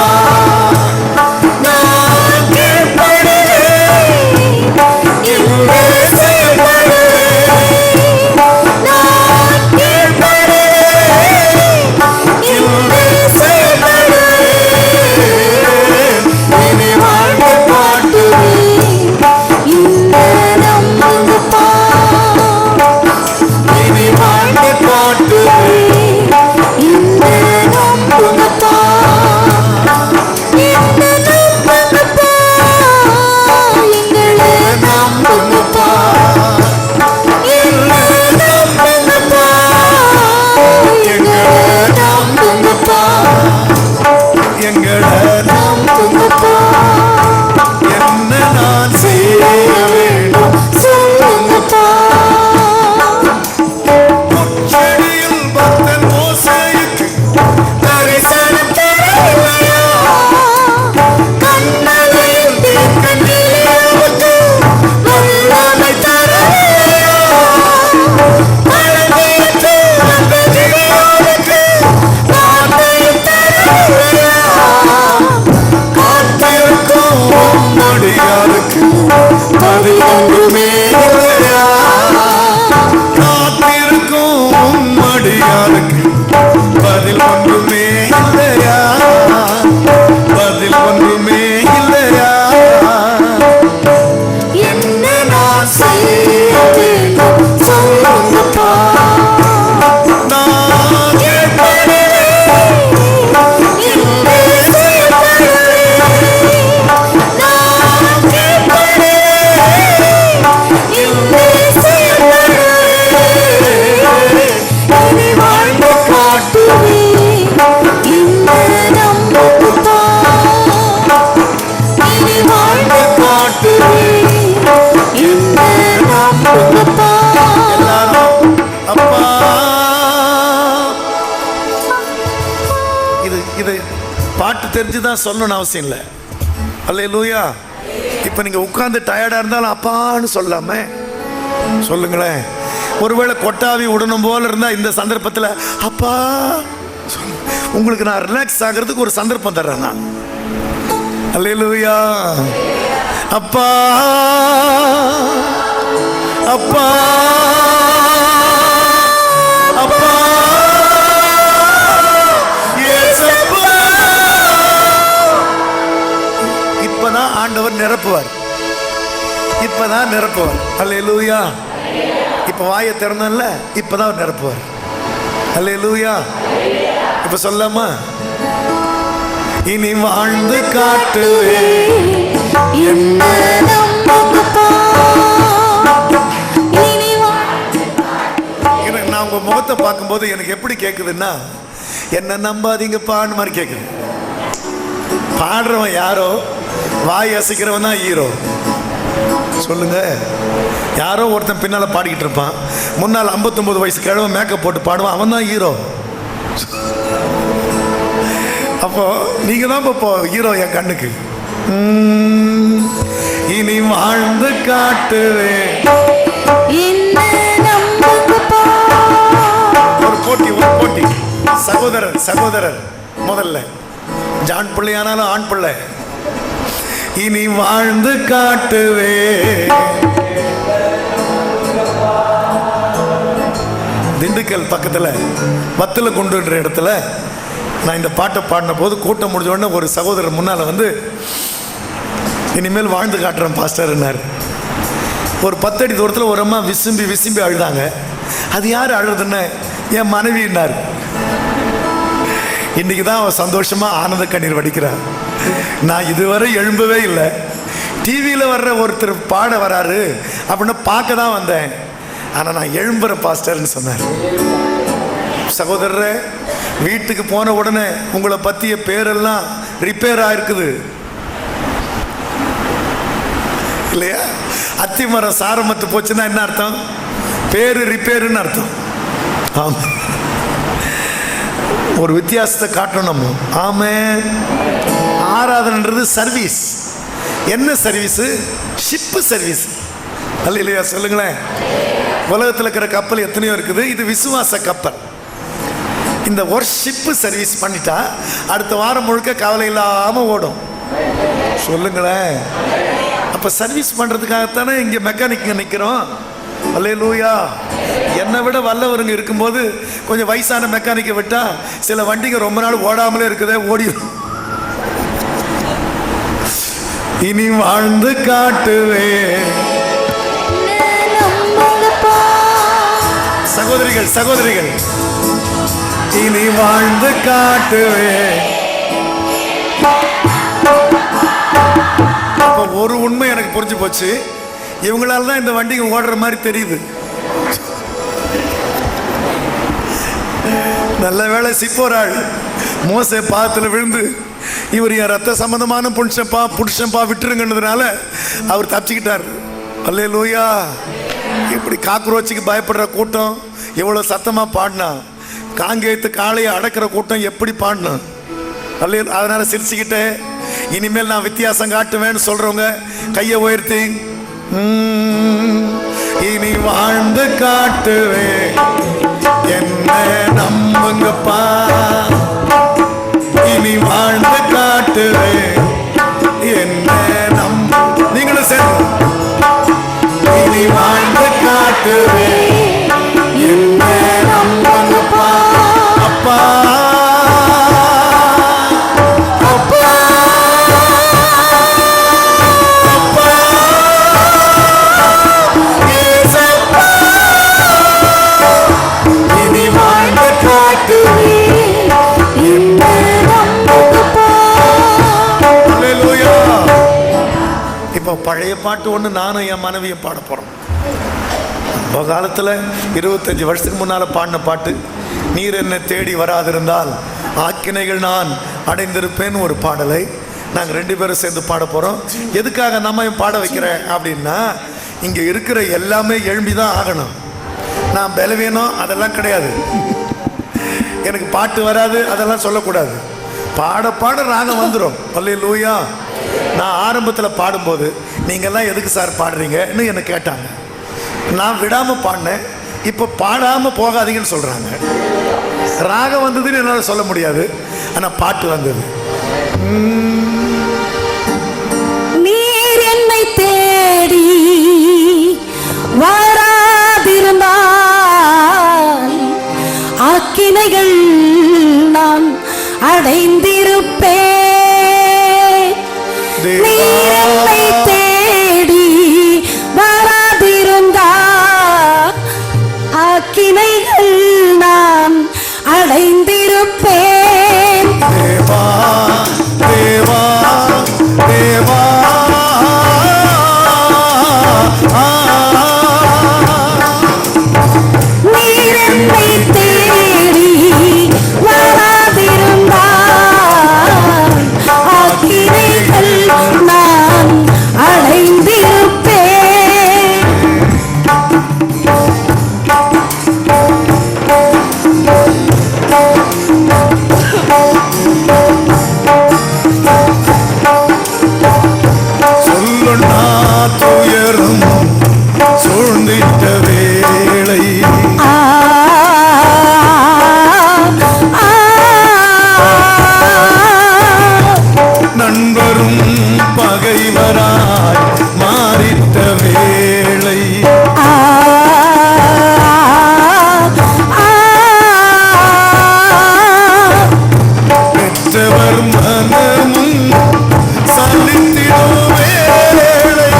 தெரிஞ்சுதான் சொல்லணும்னு அவசியம் இல்லை. அல்லேலூயா. இப்போ நீங்கள் உட்கார்ந்து டயர்டாக இருந்தாலும் அப்பான்னு சொல்லாமே சொல்லுங்களேன். ஒருவேளை கொட்டாவி உடனும் போல இருந்தால் இந்த சந்தர்ப்பத்தில் அப்பா உங்களுக்கு நான் ரிலாக்ஸ் ஆகிறதுக்கு ஒரு சந்தர்ப்பம் தர்றேன் நான். அல்லேலூயா. அப்பா அப்பா அப்பா இப்பதான் ஆண்டவர் நிரப்புவார். இப்பதான் நிரப்புவார். அல்லேலூயா. இப்ப வாயை திறந்தல இப்பதான் நிரப்புவார். அல்லேலூயா. இப்ப சொல்லாமா? இனி வாழ்ந்து காட்டுவே என்ன நம்புங்கப்பா. நான் உங்க முகத்தை பார்க்கும்போது எனக்கு எப்படி கேட்குதுன்னா, என்ன நம்பாதீங்கப்பான்னு மாதிரி கேட்குது. பாடுறவன் யாரோ, வாய் அசைக்கிறவன் தான் ஹீரோ. சொல்லுங்க. யாரோ ஒருத்தன் பின்னால பாடிக்கிட்டு இருப்பான், முன்னால் 59 வயசு கிழவன் மேக்கப் போட்டு பாடுவான், அவன் தான் ஹீரோ. அப்போ நீங்க தான் இப்போ ஹீரோ என் கண்ணுக்கு. இனி வாழ்ந்து காட்டுவேன். ஒரு போட்டி சகோதரர் முதல்ல ஜான் பிள்ளையானாலும் ஆண் பிள்ளை. இனி வாழ்ந்து காட்டுவே. திண்டுக்கல் பக்கத்தில் வத்தல குண்டுன்ற இடத்துல நான் இந்த பாட்டை பாடின போது கூட்டம் முடிஞ்ச உடனே ஒரு சகோதரர் முன்னால் வந்து இனிமேல் வாழ்ந்து காட்டுறேன் பாஸ்டர்னார். ஒரு 10 அடி தூரத்தில் ஒரு அம்மா விசும்பி அழுதாங்க. அது யார் அழுதுன்னு? என் மனைவினார். இன்னைக்கு தான் அவன் சந்தோஷமா ஆனந்த கண்ணீர் வடிக்கிறார். நான் இதுவரை எழும்பவே இல்லை. டிவியில் வர்ற ஒருத்தர் பாட வராரு அப்படின்னு பார்க்க தான் வந்தேன். ஆனால் நான் எழும்புற பாஸ்டர்னு சொன்னார். சகோதரரே, வீட்டுக்கு போன உடனே உங்களை பற்றிய பேரெல்லாம் ரிப்பேர் ஆயிருக்குது இல்லையா? அத்திமரம் சாரமத்து போச்சுன்னா என்ன அர்த்தம்? பேரு ரிப்பேருன்னு அர்த்தம். ஆமாம், ஒரு வித்தியாசத்தை காட்டணும் நம்ம. ஆமென். ஆராதனைன்றது சர்வீஸ். என்ன சர்வீஸ்? Ship service. அல்ல இல்லையா? சொல்லுங்களேன். உலகத்தில் இருக்கிற கப்பல் எத்தனையோ இருக்குது, இது விசுவாச கப்பல். இந்த ஒர்ஷிப்பு சர்வீஸ் பண்ணிட்டா அடுத்த வாரம் முழுக்க கவலை இல்லாமல் ஓடும். சொல்லுங்களேன். அப்போ சர்வீஸ் பண்ணுறதுக்காகத்தானே இங்கே மெக்கானிக் நிற்கிறோம். அல்லேலூயா. என்னை விட வல்லவருங்க இருக்கும்போது கொஞ்சம் வயசான மெக்கானிக்கை விட்டா சில வண்டிங்க ரொம்ப நாள் ஓடாமலே இருக்குதே, ஓடிடும். இனி வாழ்ந்து காட்டுவே. சகோதரிகள் இனி வாழ்ந்து காட்டுவே. அப்போ ஒரு உண்மை எனக்கு புரிஞ்சு போச்சு. இவங்களால தான் இந்த வண்டிங்க ஓடுற மாதிரி தெரியுது. நல்ல வேளை சிப்போராள் மோசே பாதத்தில் விழுந்து இவர் என் ரத்த சம்பந்தமான புருஷன்பா விட்டுருங்கன்றதுனால அவர் தப்பிச்சுக்கிட்டார். அல்லேலூயா. இப்படி காக்ரோச்சுக்கு பயப்படுற கூட்டம் எவ்வளோ சத்தமாக பாடினா, காங்கேயத்து காளையை அடக்கிற கூட்டம் எப்படி பாடினா. அல்ல, அதனால சிரிச்சுக்கிட்டே இனிமேல் நான் வித்தியாசம் காட்டுவேன்னு சொல்றவங்க கையை உயர்த்தி இனி வாழ்ந்து காட்டுவே. என்ன நம்புங்கப்பா. இனி வாழ்ந்து காட்டுவே. என்ன நீங்களும் சேர்ந்து இனி வாழ்ந்து காட்டுவே. என்ன நம்புங்கப்பா. அப்பா பழைய பாட்டு ஒன்று நானும் என் மனைவியும் பாட போகிறோம். ரொம்ப காலத்தில் 25 வருஷத்துக்கு முன்னால் பாடின பாட்டு. நீர் என்னை தேடி வராதிருந்தால் ஆக்கினைகள் நான் அடைந்திருப்பேன்னு ஒரு பாடலை நாங்கள் 2 பேரும் சேர்ந்து பாட போகிறோம். எதுக்காக நம்ம பாட வைக்கிறேன் அப்படின்னா, இங்கே இருக்கிற எல்லாமே எழும்பி தான் ஆகணும். நான் பலவீனம் அதெல்லாம் கிடையாது. எனக்கு பாட்டு வராது அதெல்லாம் சொல்லக்கூடாது. பாட பாட ராகம் வந்துடும். அல்லேலூயா. நான் ஆரம்பத்தில் பாடும்போது நீங்கள்லாம் எதுக்கு சார் பாடுறீங்கன்னு என்னை கேட்டாங்க. நான் விடாமல் பாடினேன். இப்போ பாடாமல் போகாதீங்கன்னு சொல்கிறாங்க. ராகம் வந்ததுன்னு என்னால் சொல்ல முடியாது, ஆனால் பாட்டு வந்தது. நீர் என்னை தேடி வராதிருந்தால் ஆக்கினைகள் நான் அடைந்திருப்பேன். நீர் என்னை தேடி வராதிருந்தால் ஆக்கினைகள் நான் அடைந்திருப்பேன். தேவா தேவா தேவா நீர் என்னை தேடி வராதிருந்தால் ஆக்கினைகள் நான் அடைந்திருப்பேன். சொல்லொன்னா துயரும் சூழ்ந்திட்ட வேளை ஆ ஆ நண்பரும் பகைவராய் மாறிட்ட வேளை ஆ பெற்றவர் மனமும் சலித்திடும் வேளை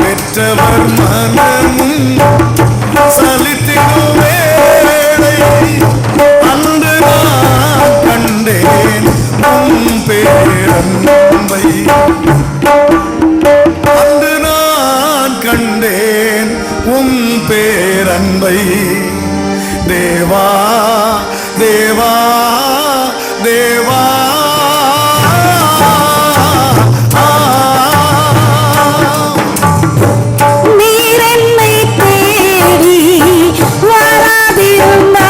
பெற்றவர் மனமும் சலித்திடும் வேளை அன்று நான் கண்டேன் உம் பேரன்பை. அன்று நான் கண்டேன் உம் பேரன்பை. தேவா தேவா தேவா நீர் என்னை தேடி வராதிருந்தால்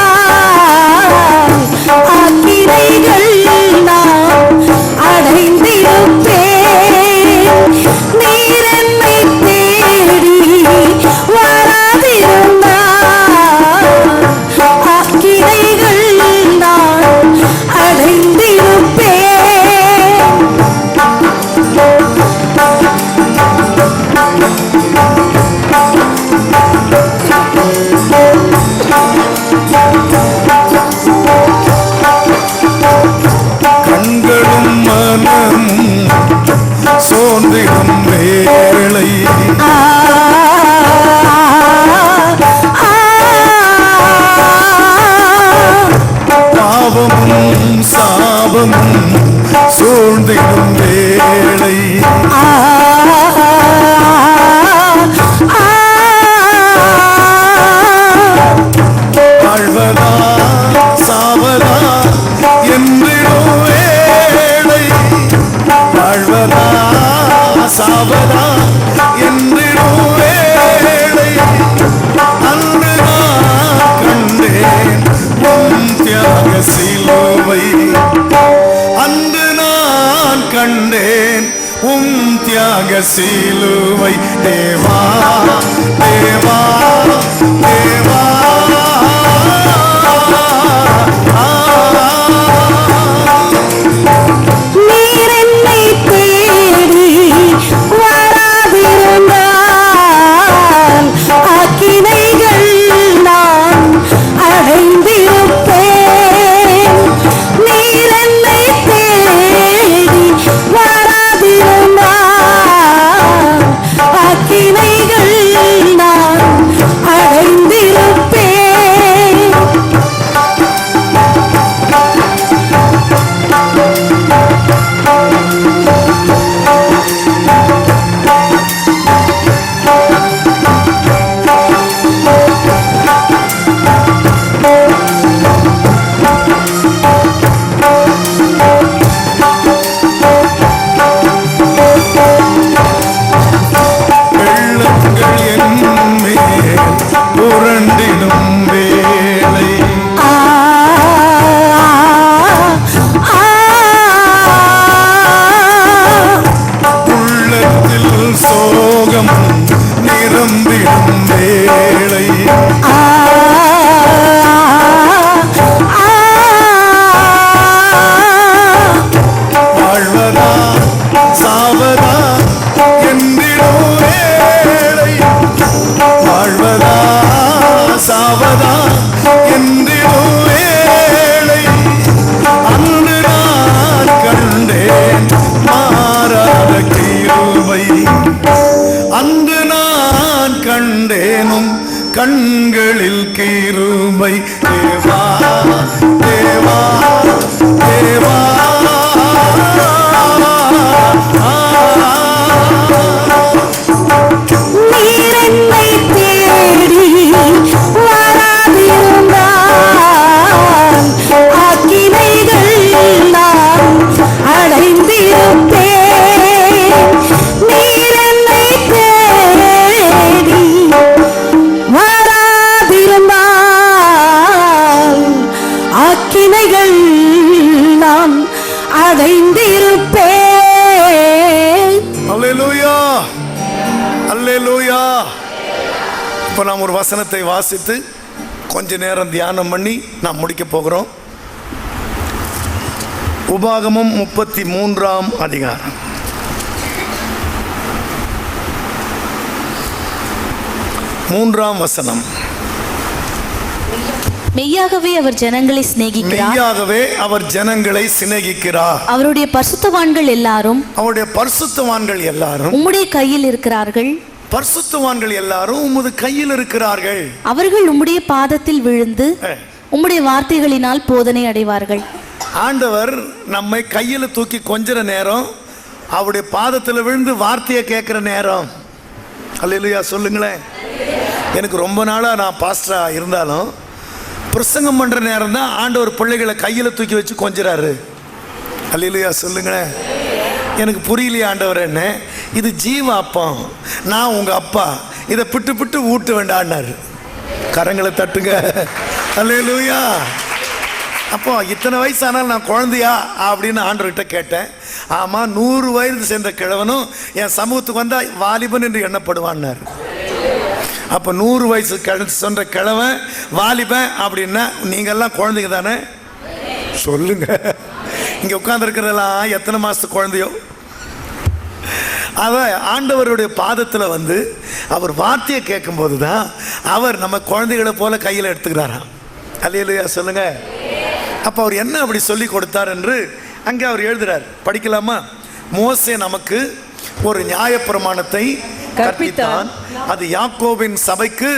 ஆக்கினைகள் நான் அடைந்திருப்பேன். நீர் என்னை தேடி வராதிருந்தால் ஆக்கினைகள் நான் அடைந்திருப்பேன். கண்களும் மனமும் சோர்ந்திடும் வேளை ஆ ஆ பாவமும் சாபமும் சூழ்ந்திடும் வேளை ஆ வாழ்வதா சாவதா என்றிடும் வேளை வாழ்வதா சாவதா என்றிடும் வேளை அன்று நான் கண்டேன் உம் தியாக சிலுவை. அன்று நான் கண்டேன் உம் தியாக சிலுவை. தேவா தேவா தேவா நீர் என்னை தேடி வராதிருந்தால் ஆக்கினைகள் நான் அடைந்திருப்பேன். நீர் என்னை தேடி வராதிருந்தால் ஆக்கினைகள் நான் அங்கு நான் கண்டேனும் கண்களில் கிருபை தேவா தேவா தேவா. நீர் என்னை தேடி வராதிருந்தால் ஆக்கினைகள் நான் அடைந்திருப்பேன். நீர் என்னை தேடி வராதிருந்தால் ஆக்கினைகள் நான் அடைந்திருப்பேன். அல்லேலூயா அல்லேலூயா. இப்போ நாம் ஒரு வசனத்தை வாசித்து கொஞ்ச நேரம் தியானம் பண்ணி நாம் முடிக்க போகிறோம். உபாகமம் 33ஆம் அதிகாரம் 3ஆம் வசனம். மெய்யாகவே அவர் ஜனங்களை சிநேகிக்கிறார். மெய்யாகவே அவர் ஜனங்களை சிநேகிக்கிறார். அவருடைய பரிசுத்தவான்கள் எல்லாரும் அவருடைய பரிசுத்தவான்கள் எல்லாரும் உம்முடைய கையில் இருக்கிறார்கள். பரிசுத்தவான்கள் எல்லாரும் உமது கையில் இருக்கிறார்கள். அவர்கள் உம்முடைய பாதத்தில் விழுந்து உம்முடைய வார்த்தைகளினால் போதனை அடைவார்கள். ஆண்டவர் நம்மை கையில் தூக்கி கொஞ்சிற நேரம், அவருடைய பாதத்தில் விழுந்து வார்த்தையை கேட்குற நேரம். அல்லேலூயா சொல்லுங்களேன். எனக்கு ரொம்ப நாளாக நான் பாஸ்டராக இருந்தாலும் பிரசங்கம் பண்ணுற நேரம் தான் ஆண்டவர் பிள்ளைகளை கையில் தூக்கி வச்சு கொஞ்சிறாரு. அல்லேலூயா சொல்லுங்களேன். எனக்கு புரியலையே ஆண்டவர், என்ன இது ஜீவ அப்பம், நான் உங்கள் அப்பா, இதை பிட்டு பிட்டு ஊட்ட வேண்டான்னாரு. கரங்களை தட்டுங்க. அல்லேலூயா. அப்போ இத்தனை வயசு ஆனாலும் நான் குழந்தையா அப்படின்னு ஆண்டவர்கிட்ட கேட்டேன். ஆமாம், 100 வயது சேர்ந்த கிழவனும் என் சமூகத்துக்கு வந்தால் வாலிபன் என்று எண்ணப்படுவான்னாரு. அப்போ 100 வயசு சொன்ன கிழவன் வாலிபன் அப்படின்னா நீங்கள்லாம் குழந்தைங்க தானே? சொல்லுங்க. இங்கே உட்காந்துருக்கிறதெல்லாம் எத்தனை மாதத்து குழந்தையோ. அதை ஆண்டவருடைய பாதத்தில் வந்து அவர் வார்த்தையை கேட்கும்போது தான் அவர் நம்ம குழந்தைகளை போல கையில் எடுத்துக்கிறாராம். அல்லேலூயா சொல்லுங்க. அப்போ அவர் என்ன அப்படி சொல்லி கொடுத்தார் என்று அங்கே அவர் எழுதுறார். படிக்கலாமா? மோசே நமக்கு ஒரு நியாயப்பிரமாணத்தை கற்பித்தான், அது யாக்கோபின் சபைக்கு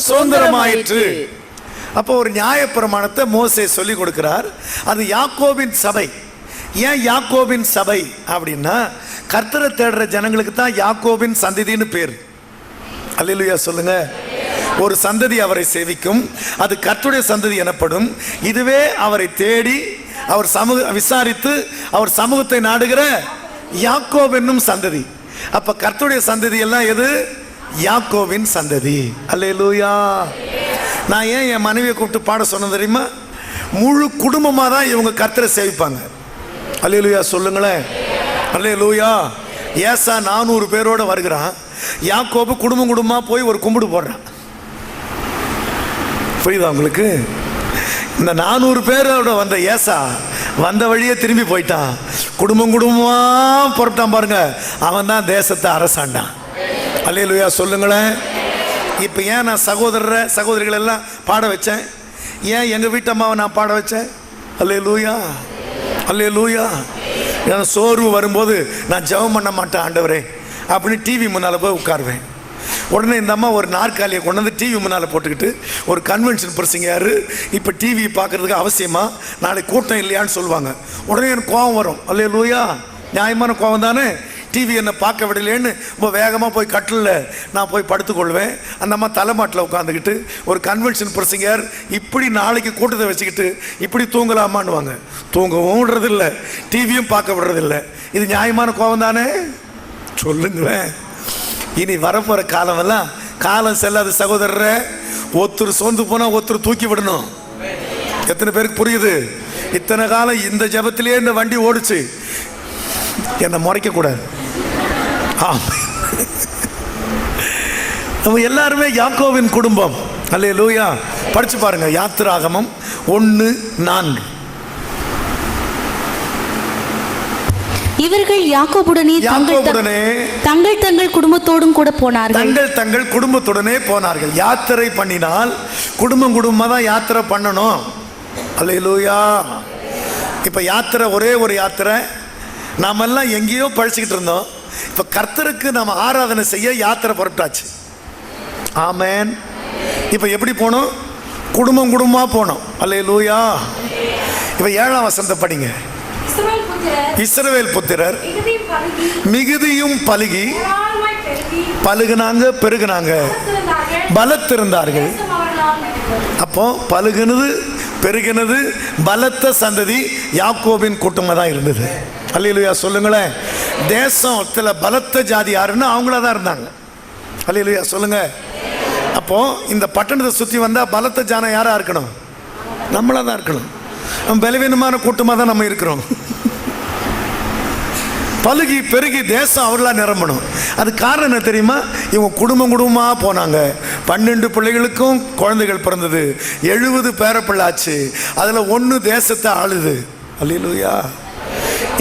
சுதந்திரமாயிற்று. அப்போ ஒரு நியாயப்பிரமாணத்தை மோசே சொல்லி கொடுக்கிறார். அது யாக்கோபின் சபை. ஏன் யாக்கோபின் சபை அப்படின்னா, கர்த்தரை தேடுற ஜனங்களுக்கு தான் யாக்கோபின் சந்ததின்னு பேர். அல்லேலூயா சொல்லுங்க. ஒரு சந்ததி அவரை சேவிக்கும், அது கர்த்தருடைய சந்ததி எனப்படும். இதுவே அவரை தேடி அவர் விசாரித்து அவர் சமூகத்தை நாடுகிற யாக்கோப் என்னும் சந்ததி. அப்ப கர்த்தருடைய சந்ததி எல்லாம் எது? யாக்கோவின் சந்ததி. அல்லேலூயா. நான் ஏன் என் மனைவியை கூப்பிட்டு பாட சொன்னது தெரியுமா? முழு குடும்பமாக தான் இவங்க கர்த்தரை சேவிப்பாங்க. அல்லேலூயா சொல்லுங்களேன். அல்லேலூயா. ஏசா 400 பேரோட வருகிறான். யாக்கோபு குடும்பம் குடும்பமாக போய் ஒரு கும்பிடு போடுறான். புரியுதா உங்களுக்கு? இந்த 400 பேரோட வந்த ஏசா வந்த வழியே திரும்பி போயிட்டான். குடும்பம் குடும்பமாக புறப்பட்டான் பாருங்க. அவன் தான் தேசத்தை அரசாண்டான். அல்லேலூயா சொல்லுங்களேன். இப்போ ஏன் நான் சகோதரிகள் எல்லாம் பாட வச்சேன்? ஏன் எங்கள் வீட்டு அம்மாவை நான் பாட வச்சேன்? அல்லேலூயா அல்லேலூயா. நான் சோர்வு வரும்போது நான் ஜெபம் பண்ண மாட்டேன் ஆண்டவரே அப்படின்னு டிவி முன்னால் போய் உட்காருவேன். உடனே இந்த அம்மா ஒரு நாற்காலியை கொண்டு வந்து டிவி முன்னால் போட்டுக்கிட்டு, ஒரு கன்வென்ஷன் பிரசங்கர் இப்போ டிவி பார்க்குறதுக்கு அவசியமா, நாளைக்கு கூட்டம் இல்லையான்னு சொல்லுவாங்க. உடனே எனக்கு கோபம் வரும். அல்லேலூயா. நியாயமான கோபம் தானே. டிவி என்னை பார்க்க விடலேன்னு ரொம்ப வேகமாக போய் கட்டிலில் நான் போய் படுத்துக்கொள்வேன். அந்த அம்மா தலைமாட்டில் உட்காந்துக்கிட்டு ஒரு கன்வென்ஷன் பிரசங்கர் இப்படி நாளைக்கு கூட்டத்தை வச்சுக்கிட்டு இப்படி தூங்கலாமான்னுவாங்க. தூங்கவும் விடுறதில்லை, டிவியும் பார்க்க விடுறதில்லை. இது நியாயமான கோபம் தானே? சொல்லுங்களேன். இனி வரப்போகிற காலமெல்லாம் காலம் செல்லாத சகோதரரை, ஒருத்தர் சோர்ந்து போனால் ஒருத்தர் தூக்கி விடணும். எத்தனை பேருக்கு புரியுது? இத்தனை காலம் இந்த ஜபத்திலேயே இந்த வண்டி ஓடிச்சு. என்னை முறைக்கக்கூடாது. நம்ம எல்லாருமே யாக்கோவின் குடும்பம். அல்லேலூயா. படிச்சு பாருங்க. யாத்திராகமம் 1:4. இவர்கள் யாக்கோபுடனே தங்கள் குடும்பத்தோடும் கூட போனார்கள். தங்கள் குடும்பத்துடனே போனார்கள். யாத்திரை பண்ணினால் குடும்பமா தான் யாத்திரை பண்ணணும். அல்லேலூயா. இப்ப யாத்திரை ஒரே ஒரு யாத்திரை. நாமெல்லாம் எங்கேயோ பழிச்சுக்கிட்டு இருந்தோம். இப்ப கர்த்தருக்கு நம்ம ஆராதனை செய்ய யாத்திரை புறப்பட்டாச்சு. ஆமென். இப்ப எப்படி போனோம்? குடும்பம் குடும்பமா போனோம். அல்லேலூயா. இப்ப 7ஆம் வசனத்தை படிங்க. இஸ்ரவேல் புத்திரர் மிகுதியும் பலுகி பலுகுனாங்க, பெருகுனாங்க, பலத்திருந்தார்கள். அப்போ பலுகுனது, பெருகினது, பலத்த சந்ததி யாக்கோபின் கூட்டமாக தான் இருந்தது. அல்லேலூயா சொல்லுங்களேன். தேசத்துல பலத்த ஜாதி யாருன்னா அவங்களா தான் இருந்தாங்க. அல்லேலூயா சொல்லுங்க. அப்போ இந்த பட்டணத்தை சுற்றி வந்தால் பலத்த ஜானம் யாரா இருக்கணும்? நம்மளா தான் இருக்கணும். நம்ம பலவீனமான கூட்டமாக தான் நம்ம இருக்கிறோம். பலுகி பெருகி தேசம் அவர்களாக நிரம்பணும். அது காரணம் என்ன தெரியுமா? இவங்க குடும்பம் குடும்பமாக போனாங்க. 12 பிள்ளைகளுக்கும் குழந்தைகள் பிறந்தது. 70 பேரப்பிள்ளாச்சு. அதில் 1 தேசத்தை ஆளுது. அல்லேலூயா.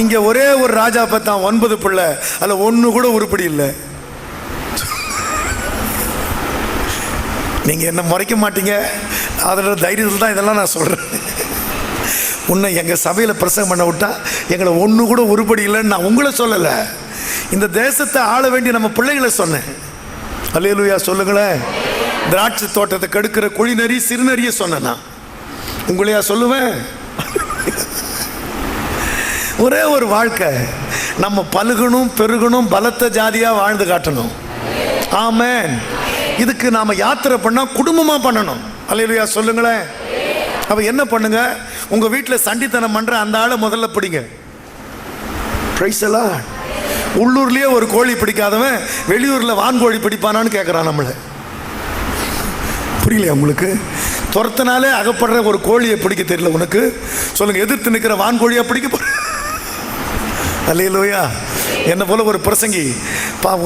இங்கே ஒரே ஒரு ராஜா பார்த்தா 9 பிள்ளை, அதில் 1 கூட உருப்படி இல்லை. நீங்கள் என்ன முறைக்க மாட்டீங்க. அதோட தைரியத்தில் தான் இதெல்லாம் நான் சொல்கிறேன். உன்னை எங்கள் சபையில் பிரசங்கம் பண்ண விட்டா எங்களை 1 கூட உருப்படி இல்லைன்னு நான் உங்களை சொல்லலை. இந்த தேசத்தை ஆள வேண்டிய நம்ம பிள்ளைகளை சொன்னேன். அல்லேலூயா சொல்லுங்களேன். திராட்சை தோட்டத்தை கெடுக்கிற குழிநரி சிறுநரியை சொன்னேன்னா உங்களையா சொல்லுவேன்? ஒரே ஒரு வாழ்க்கை. நம்ம பலுகணும், பெருகணும், பலத்த ஜாதியாக வாழ்ந்து காட்டணும். ஆமென். இதுக்கு நாம யாத்திரை பண்ணா குடும்பமா பண்ணணும். அல்லேலூயா சொல்லுங்களேன். அப்ப என்ன பண்ணுங்க? உங்க வீட்டில் சண்டித்தனம் பண்ற அந்த ஆளை முதல்ல பிடிங்க. Praise the Lord. உள்ளூர்லயே ஒரு கோழி பிடிக்காதவன் வெளியூர்ல வான்கோழி பிடிப்பானான்னு கேட்கறான் நம்மள. புரியலையா உங்களுக்கு? துரத்தினாலே அகப்படுற ஒரு கோழியை பிடிக்க தெரியல உனக்கு? சொல்லுங்க, எதிர்த்து நிற்கிற வான்கோழியா பிடிக்க போற? அல்லேலூயா. என்ன போல ஒரு பிரசங்கி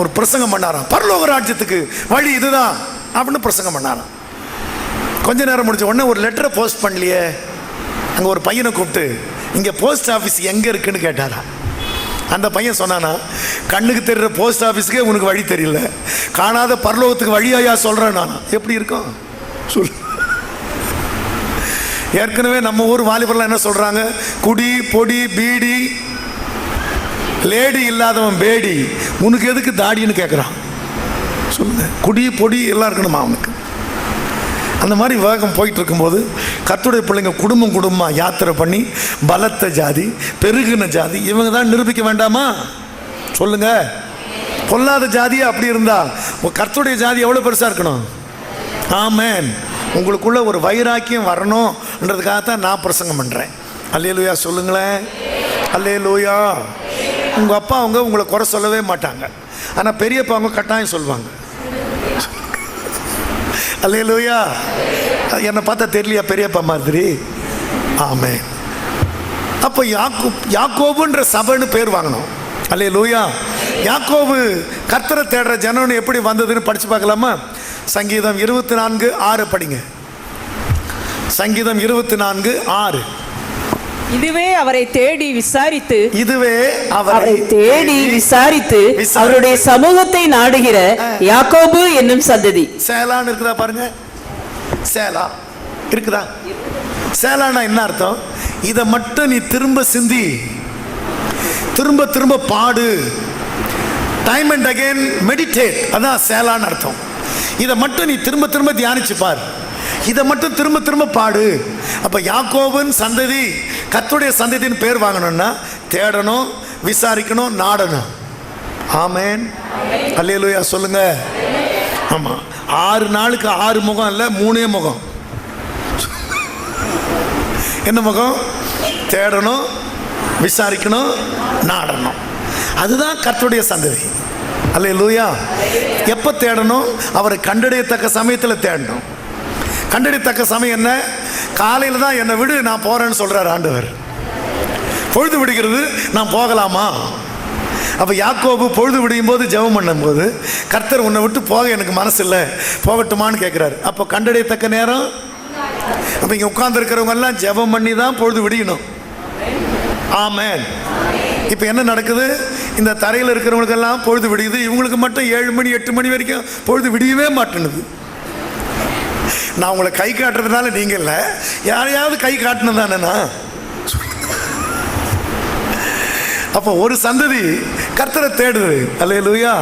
ஒரு பிரசங்கம் பண்ணாராம். பரலோக ராஜ்யத்துக்கு வழி இதுதான் அப்படின்னு பிரசங்கம் பண்ணாராம். கொஞ்ச நேரம் முடிச்ச உடனே ஒரு லெட்டரை போஸ்ட் பண்ணலையே. அங்கே ஒரு பையனை கூப்பிட்டு இங்கே போஸ்ட் ஆஃபீஸ் எங்கே இருக்குன்னு கேட்டாரா. அந்த பையன் சொன்னானா, கண்ணுக்கு தெரிகிற போஸ்ட் ஆஃபீஸுக்கே உனக்கு வழி தெரியல, காணாத பரலோகத்துக்கு வழியாயா சொல்கிறேன் நான். எப்படி இருக்கும் சொல். ஏற்கனவே நம்ம ஊர் வாலிபர்லாம் என்ன சொல்கிறாங்க? குடி, பொடி, பீடி, லேடி இல்லாதவன் பேடி, உனக்கு எதுக்கு தாடின்னு கேட்குறான். சொல்லுங்க, குடி பொடி எல்லாம் இருக்கணுமா அவனுக்கு? அந்த மாதிரி வேகம் போயிட்டு இருக்கும்போது கர்த்தருடைய பிள்ளைங்க குடும்பம் குடும்பமாக யாத்திரை பண்ணி பலத்த ஜாதி, பெருகின ஜாதி இவங்க தான் நிரூபிக்க வேண்டாமா? சொல்லுங்க. பொல்லாத ஜாதியே அப்படி இருந்தா கர்த்தருடைய ஜாதி எவ்வளோ பெருசாக இருக்கணும்? ஆமென். உங்களுக்குள்ள ஒரு வைராக்கியம் வரணும்ன்றதுக்காகத்தான் நான் பிரசங்கம் பண்ணுறேன். அல்லேலூயா சொல்லுங்களேன். அல்லேலூயா. உங்கள் அப்பா அவங்க உங்களை குறை சொல்லவே மாட்டாங்க, ஆனால் பெரியப்பா அவங்க கட்டாயம் சொல்லுவாங்க. அல்லேலூயா. என்னை பார்த்தா தெரியலையா பெரியப்பா மாதிரி? ஆமென். அப்போ யாக்கோபுன்ற சபைன்னு பேர் வாங்கணும். அல்லேலூயா. யாக்கோபு கர்த்தரை தேடுற ஜனம்னு எப்படி வந்ததுன்னு படிச்சு பார்க்கலாமா? சங்கீதம் 24:6 படிங்க. சங்கீதம் 24:6. இதுவே அவரை தேடி விசாரித்து, இதுவே அவரை தேடி விசாரித்து அவருடைய சமூகத்தை நாடுகிற யாக்கோபு என்னும் சந்ததி. சேலான்னு இருக்குதா பாருங்க. சேலா இருக்குதா? சேலானா என்ன அர்த்தம்? இதை மட்டும் நீ திரும்ப சிந்தி, திரும்ப திரும்ப பாடு, டைம் அண்ட் அகைன் மெடிடேட். அதான் சேலான்னு அர்த்தம். இதை மட்டும் நீ திரும்ப திரும்ப தியானிச்சு பார், இதை மட்டும் திரும்ப திரும்ப பாடு. அப்ப யாக்கோபின் சந்ததி கர்த்தருடைய சந்ததியின் பேர் வாங்கணும்னா தேடணும், விசாரிக்கணும், நாடணும். ஆமென். அல்லேலூயா சொல்லுங்க. ஆமா, 6 நாளுக்கு 6 முகம் இல்லை, 3 முகம். என்ன முகம்? தேடணும், விசாரிக்கணும், நாடணும். அதுதான் கர்த்தருடைய சந்ததி. அல்லேலூயா. எப்போ தேடணும்? அவரை கண்டடையத்தக்க சமயத்தில் தேடணும். கண்டறியத்தக்க சமயம் என்ன? காலையில் தான் என்னை விடு நான் போறேன்னு சொல்றார் ஆண்டவர். பொழுது விடுகிறது, நான் போகலாமா? அப்போ யாக்கோபு பொழுது விடியும் போது ஜெபம் பண்ணும்போது கர்த்தர் உன்னை விட்டு போக எனக்கு மனசு இல்லை, போகட்டுமான்னு கேட்குறாரு. அப்போ கண்டறியத்தக்க நேரம். அப்போ இங்கே உட்கார்ந்துருக்கிறவங்க எல்லாம் ஜெபம் பண்ணி தான் பொழுது விடியணும். ஆமென். இப்போ என்ன நடக்குது? இந்த தரையில் இருக்கிறவங்களுக்கெல்லாம் பொழுது விடியுது, இவங்களுக்கு மட்டும் 7 மணி 8 மணி வரைக்கும் பொழுது விடியவே மாட்டேனுது. நான் உங்களை கை காட்டுறதுனால நீங்க இல்லை, யாரையாவது கை காட்டினது தானேண்ணா. அப்போ ஒரு சந்ததி கர்த்தரை தேடுது. அல்லேலூயா.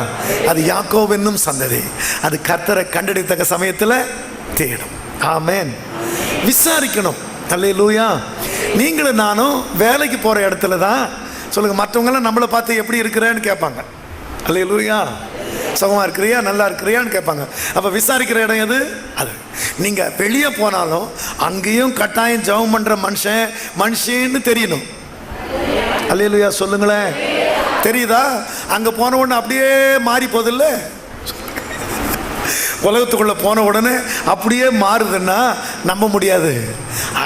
அது யாக்கோபு என்னும் சந்ததி. அது கர்த்தரை கண்டெடுத்தக்க சமயத்தில் தேடும். ஆமென். விசாரிக்கணும். அல்லேலூயா. நீங்களும் நானும் வேலைக்கு போகிற இடத்துல தான் சொல்லுங்க, மற்றவங்களாம் நம்மளை பார்த்து எப்படி இருக்கிறேன்னு கேட்பாங்க. அல்லேலூயா. சுகமாக இருக்கிறியா, நல்லா இருக்கிறியான்னு கேட்பாங்க. அப்போ விசாரிக்கிற இடம் எது? அது. நீங்கள் வெளியே போனாலும் அங்கேயும் கட்டாயம் ஜெபம் பண்ணுற மனுஷன்னு தெரியணும். அல்லேலூயா சொல்லுங்களேன். தெரியுதா? அங்கே போன உடனே அப்படியே மாறி போதில்ல, உலகத்துக்குள்ளே போன உடனே அப்படியே மாறுதுன்னா நம்ப முடியாது.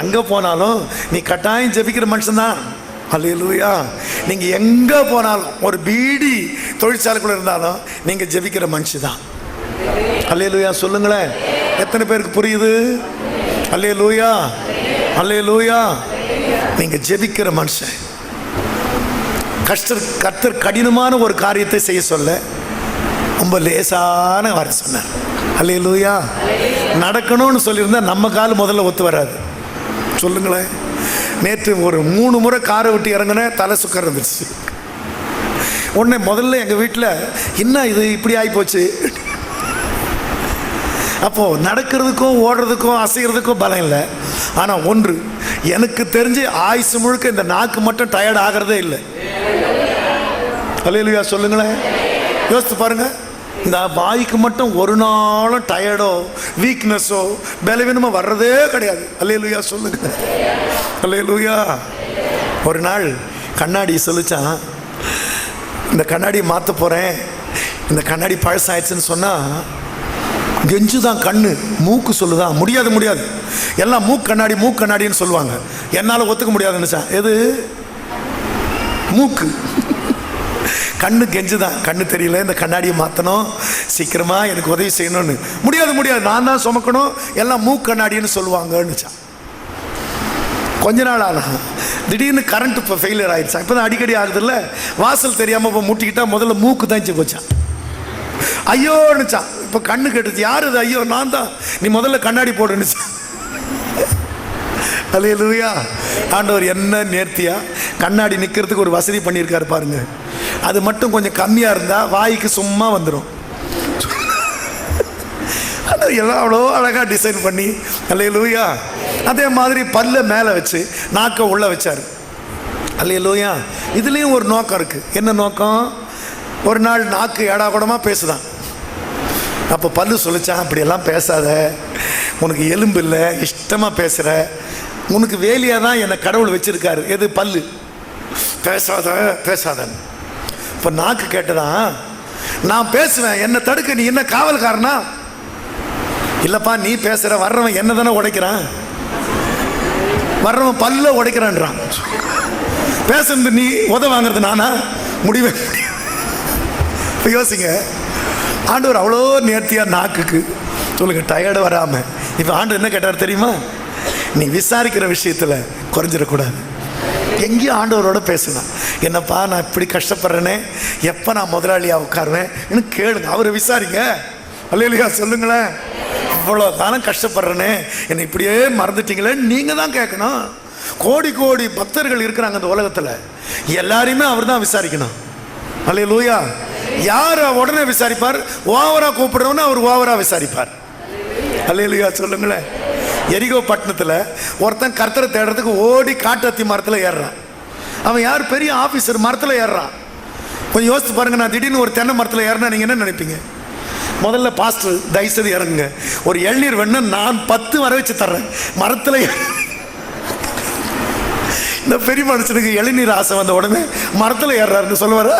அங்கே போனாலும் நீ கட்டாயம் ஜெபிக்கிற மனுஷன்தான். அல்லேலூயா. நீங்கள் எங்கே போனாலும், ஒரு பீடி தொழிற்சாலைக்குள்ளே இருந்தாலும் நீங்கள் ஜெபிக்கிற மனுஷி தான். அல்லேலூயா சொல்லுங்களேன். எத்தனை பேருக்கு புரியுது? அல்லேலூயா. அல்லேலூயா. நீங்கள் ஜெபிக்கிற மனுஷன். கர்த்தர் கடினமான ஒரு காரியத்தை செய்ய சொல்ல ரொம்ப லேசான வர சொன்னார். அல்லேலூயா. நடக்கணும்னு சொல்லியிருந்தா நம்ம கால் முதல்ல ஒத்து வராது. சொல்லுங்களேன். நேற்று ஒரு 3 முறை காரை விட்டு இறங்கினேன், தலை சுக்கர் இருந்துச்சு. உடனே முதல்ல எங்கள் வீட்டில் என்ன இது இப்படி ஆகிப்போச்சு. அப்போது நடக்கிறதுக்கும் ஓடுறதுக்கும் அசைகிறதுக்கும் பலம் இல்லை. ஆனால் ஒன்று எனக்கு தெரிஞ்சு ஆயுசு முழுக்க இந்த நாக்கு மட்டும் டயர்ட் ஆகிறதே இல்லை. அல்லேலூயா சொல்லுங்களேன். யோசித்து பாருங்கள். இந்த வாய்க்கு மட்டும் ஒரு நாளும் டயர்டோ வீக்னஸோ பலவீனமோ வர்றதே கிடையாது. அல்லேலூயா சொல்லுங்க. அல்லேலூயா. ஒரு நாள் கண்ணாடி சொல்லிச்சான், இந்த கண்ணாடியை மாற்ற போகிறேன், இந்த கண்ணாடி பழசாயிடுச்சுன்னு சொன்னால் கெஞ்சுதான் கண்ணு, மூக்கு சொல்லுதான் முடியாது முடியாது, எல்லாம் மூக்கு கண்ணாடின்னு சொல்லுவாங்க. என்னால் ஒத்துக்க முடியாதுன்னுச்சா. எது? மூக்கு. கண்ணு கெஞ்சுதான், கண்ணு தெரியல, இந்த கண்ணாடியை மாற்றணும், சீக்கிரமாக எனக்கு உதவி செய்யணும்னு. முடியாது, நான் தான் சுமக்கணும், எல்லாம் மூக்கு கண்ணாடின்னு சொல்லுவாங்கன்னுச்சான். கொஞ்ச நாள் ஆனா திடீர்னு கரண்ட் இப்போ ஃபெயிலியர் ஆயிடுச்சான். இப்போ தான் அடிக்கடி ஆகுதுல்ல, வாசல் தெரியாமல் இப்போ முட்டிக்கிட்டா முதல்ல மூக்கு தான் போச்சான். ஐயோன்னுச்சான். இப்போ கண்ணு கேட்டுச்சு. யார் அது? ஐயோ நான் தான். நீ முதல்ல கண்ணாடி போடுன்னுச்சான். அல்லேலூயா. ஆண்டவர் என்ன நேர்த்தியா கண்ணாடி நிற்கிறதுக்கு ஒரு வசதி பண்ணியிருக்காரு பாருங்க. அது மட்டும் கொஞ்சம் கம்மியாக இருந்தால் வாய்க்கு சும்மா வந்துடும். எல்லாம் அவ்வளோ அழகாக டிசைன் பண்ணி. அல்லேலூயா. அதே மாதிரி பல்ல மேலே வச்சு நாக்க உள்ள வச்சார். அல்லேலூயா. இதுலேயும் ஒரு நோக்கம் இருக்குது. என்ன நோக்கம்? ஒரு நாள் நாக்கு ஏடா கூடமாக பேசுதான். அப்போ பல்லு சொல்லிச்சான், அப்படியெல்லாம் பேசாத, உனக்கு எலும்பு இல்லை, இஷ்டமாக பேசுகிற, உனக்கு வேலையாக தான் என்னை கடவுள் வச்சுருக்காரு. எது? பல்லு. பேசாதன்னு. இப்போ நாக்கு கேட்டதான், நான் பேசுவேன், என்னை தடுக்க நீ என்ன காவல்காரனா? இல்லைப்பா, நீ பேசுகிற, வர்றவன் என்ன தானே உடைக்கிறான், வர்றவன் பல்ல உடைக்கிறான்றான். பேசுறது நீ, உத வாங்குறது நானா? முடிவே. யோசிங்க. ஆண்டவர் அவ்வளோ நேர்த்தியாக நாக்குக்கு சொல்லுங்க டயர்டு வராமல். இப்போ ஆண்டவர் என்ன கேட்டார் தெரியுமா? நீ விசாரிக்கிற விஷயத்தில் குறைஞ்சிடக்கூடாது. எங்கேயும் ஆண்டவரோட பேசலாம். என்னப்பா நான் இப்படி கஷ்டப்படுறேனே, எப்போ நான் முதலாளியாக உட்காருவேன் இன்னும் கேளுங்க, அவரை விசாரிங்க. அல்லேலூயா சொல்லுங்களேன். அவ்வளோ காலம் கஷ்டப்படுறேனே, என்னை இப்படியே மறந்துட்டீங்களேன்னு நீங்கள் தான் கேட்கணும். கோடி கோடி பக்தர்கள் இருக்கிறாங்க அந்த உலகத்தில், எல்லாரையுமே அவர் தான் விசாரிக்கணும். அல்லேலூயா. யார் உடனே விசாரிப்பார்? ஓவரா கூப்பிடுறவன்னு அவர் ஓவரா விசாரிப்பார். அல்லேலூயா சொல்லுங்களேன். எரிகோ பட்டணத்தில் ஒருத்தன் கர்த்தரை தேடுறதுக்கு ஓடி காட்டத்தி மரத்தில் ஏறுறான். அவன் யார்? பெரிய ஆஃபீஸர். மரத்தில் ஏறுறான். கொஞ்சம் யோசித்து பாருங்க. நான் திடீர்னு ஒரு தென்னை மரத்தில் ஏறினா நீங்கள் என்ன நினைப்பீங்க? முதல்ல பாஸ்டர் தயவுசெய்து இறங்குங்க, ஒரு இளநீர் வேணும்னா நான் 10 வர வச்சு தர்றேன். மரத்தில் இந்த பெரிய மனுஷனுக்கு இளநீர் ஆசை வந்த உடனே மரத்தில் ஏறுறாருன்னு சொல்லுவார்.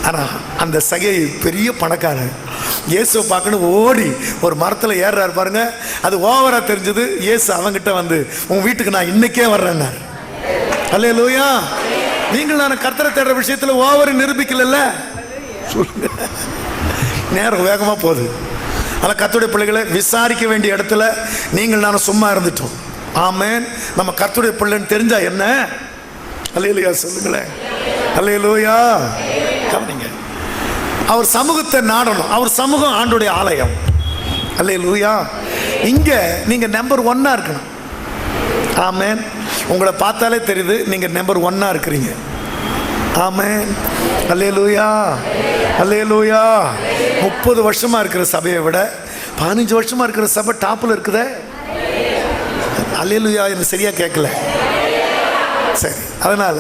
ஆனால் அந்த சகை பெரிய பணக்காரன், இயேசுவை பார்க்கணும் ஓடி ஒரு மரத்தில் ஏறுறாரு பாருங்க. அது ஓவராக தெரிஞ்சது. இயேசு அவங்கிட்ட வந்து, உன் வீட்டுக்கு நான் இன்னைக்கே வர்றேன்னார். அல்லேலூயா. நீங்கள் நான் கர்த்தரை தேடுற விஷயத்தில் ஓவரை நிரூபிக்கல. நேரம் வேகமாக போகுது. ஆனால் கர்த்தருடைய பிள்ளைகளை விசாரிக்க வேண்டிய இடத்துல நீங்கள் நான் சும்மா இருந்துட்டோம். ஆமென். நம்ம கர்த்தருடைய பிள்ளைன்னு தெரிஞ்சா என்ன? அல்லேலூயா சொல்லுங்களேன். அல்லேலூயா. கவனிங்க. அவர் சமூகத்தை நாடணும். அவர் சமூகம் ஆண்டுடைய ஆலயம். அல்லேலூயா. இங்கே நீங்கள் நம்பர் 1 இருக்கணும். ஆமென். உங்களை பார்த்தாலே தெரியுது நீங்கள் நம்பர் 1 இருக்கிறீங்க. ஆமென். அல்லேலூயா, அல்லேலூயா. 30 வருஷமா இருக்கிற சபையை விட 15 வருஷமா இருக்கிற சபை டாப்ல இருக்குதே. அல்லேலூயா, எனக்கு சரியா கேட்கல. சரி, அதனால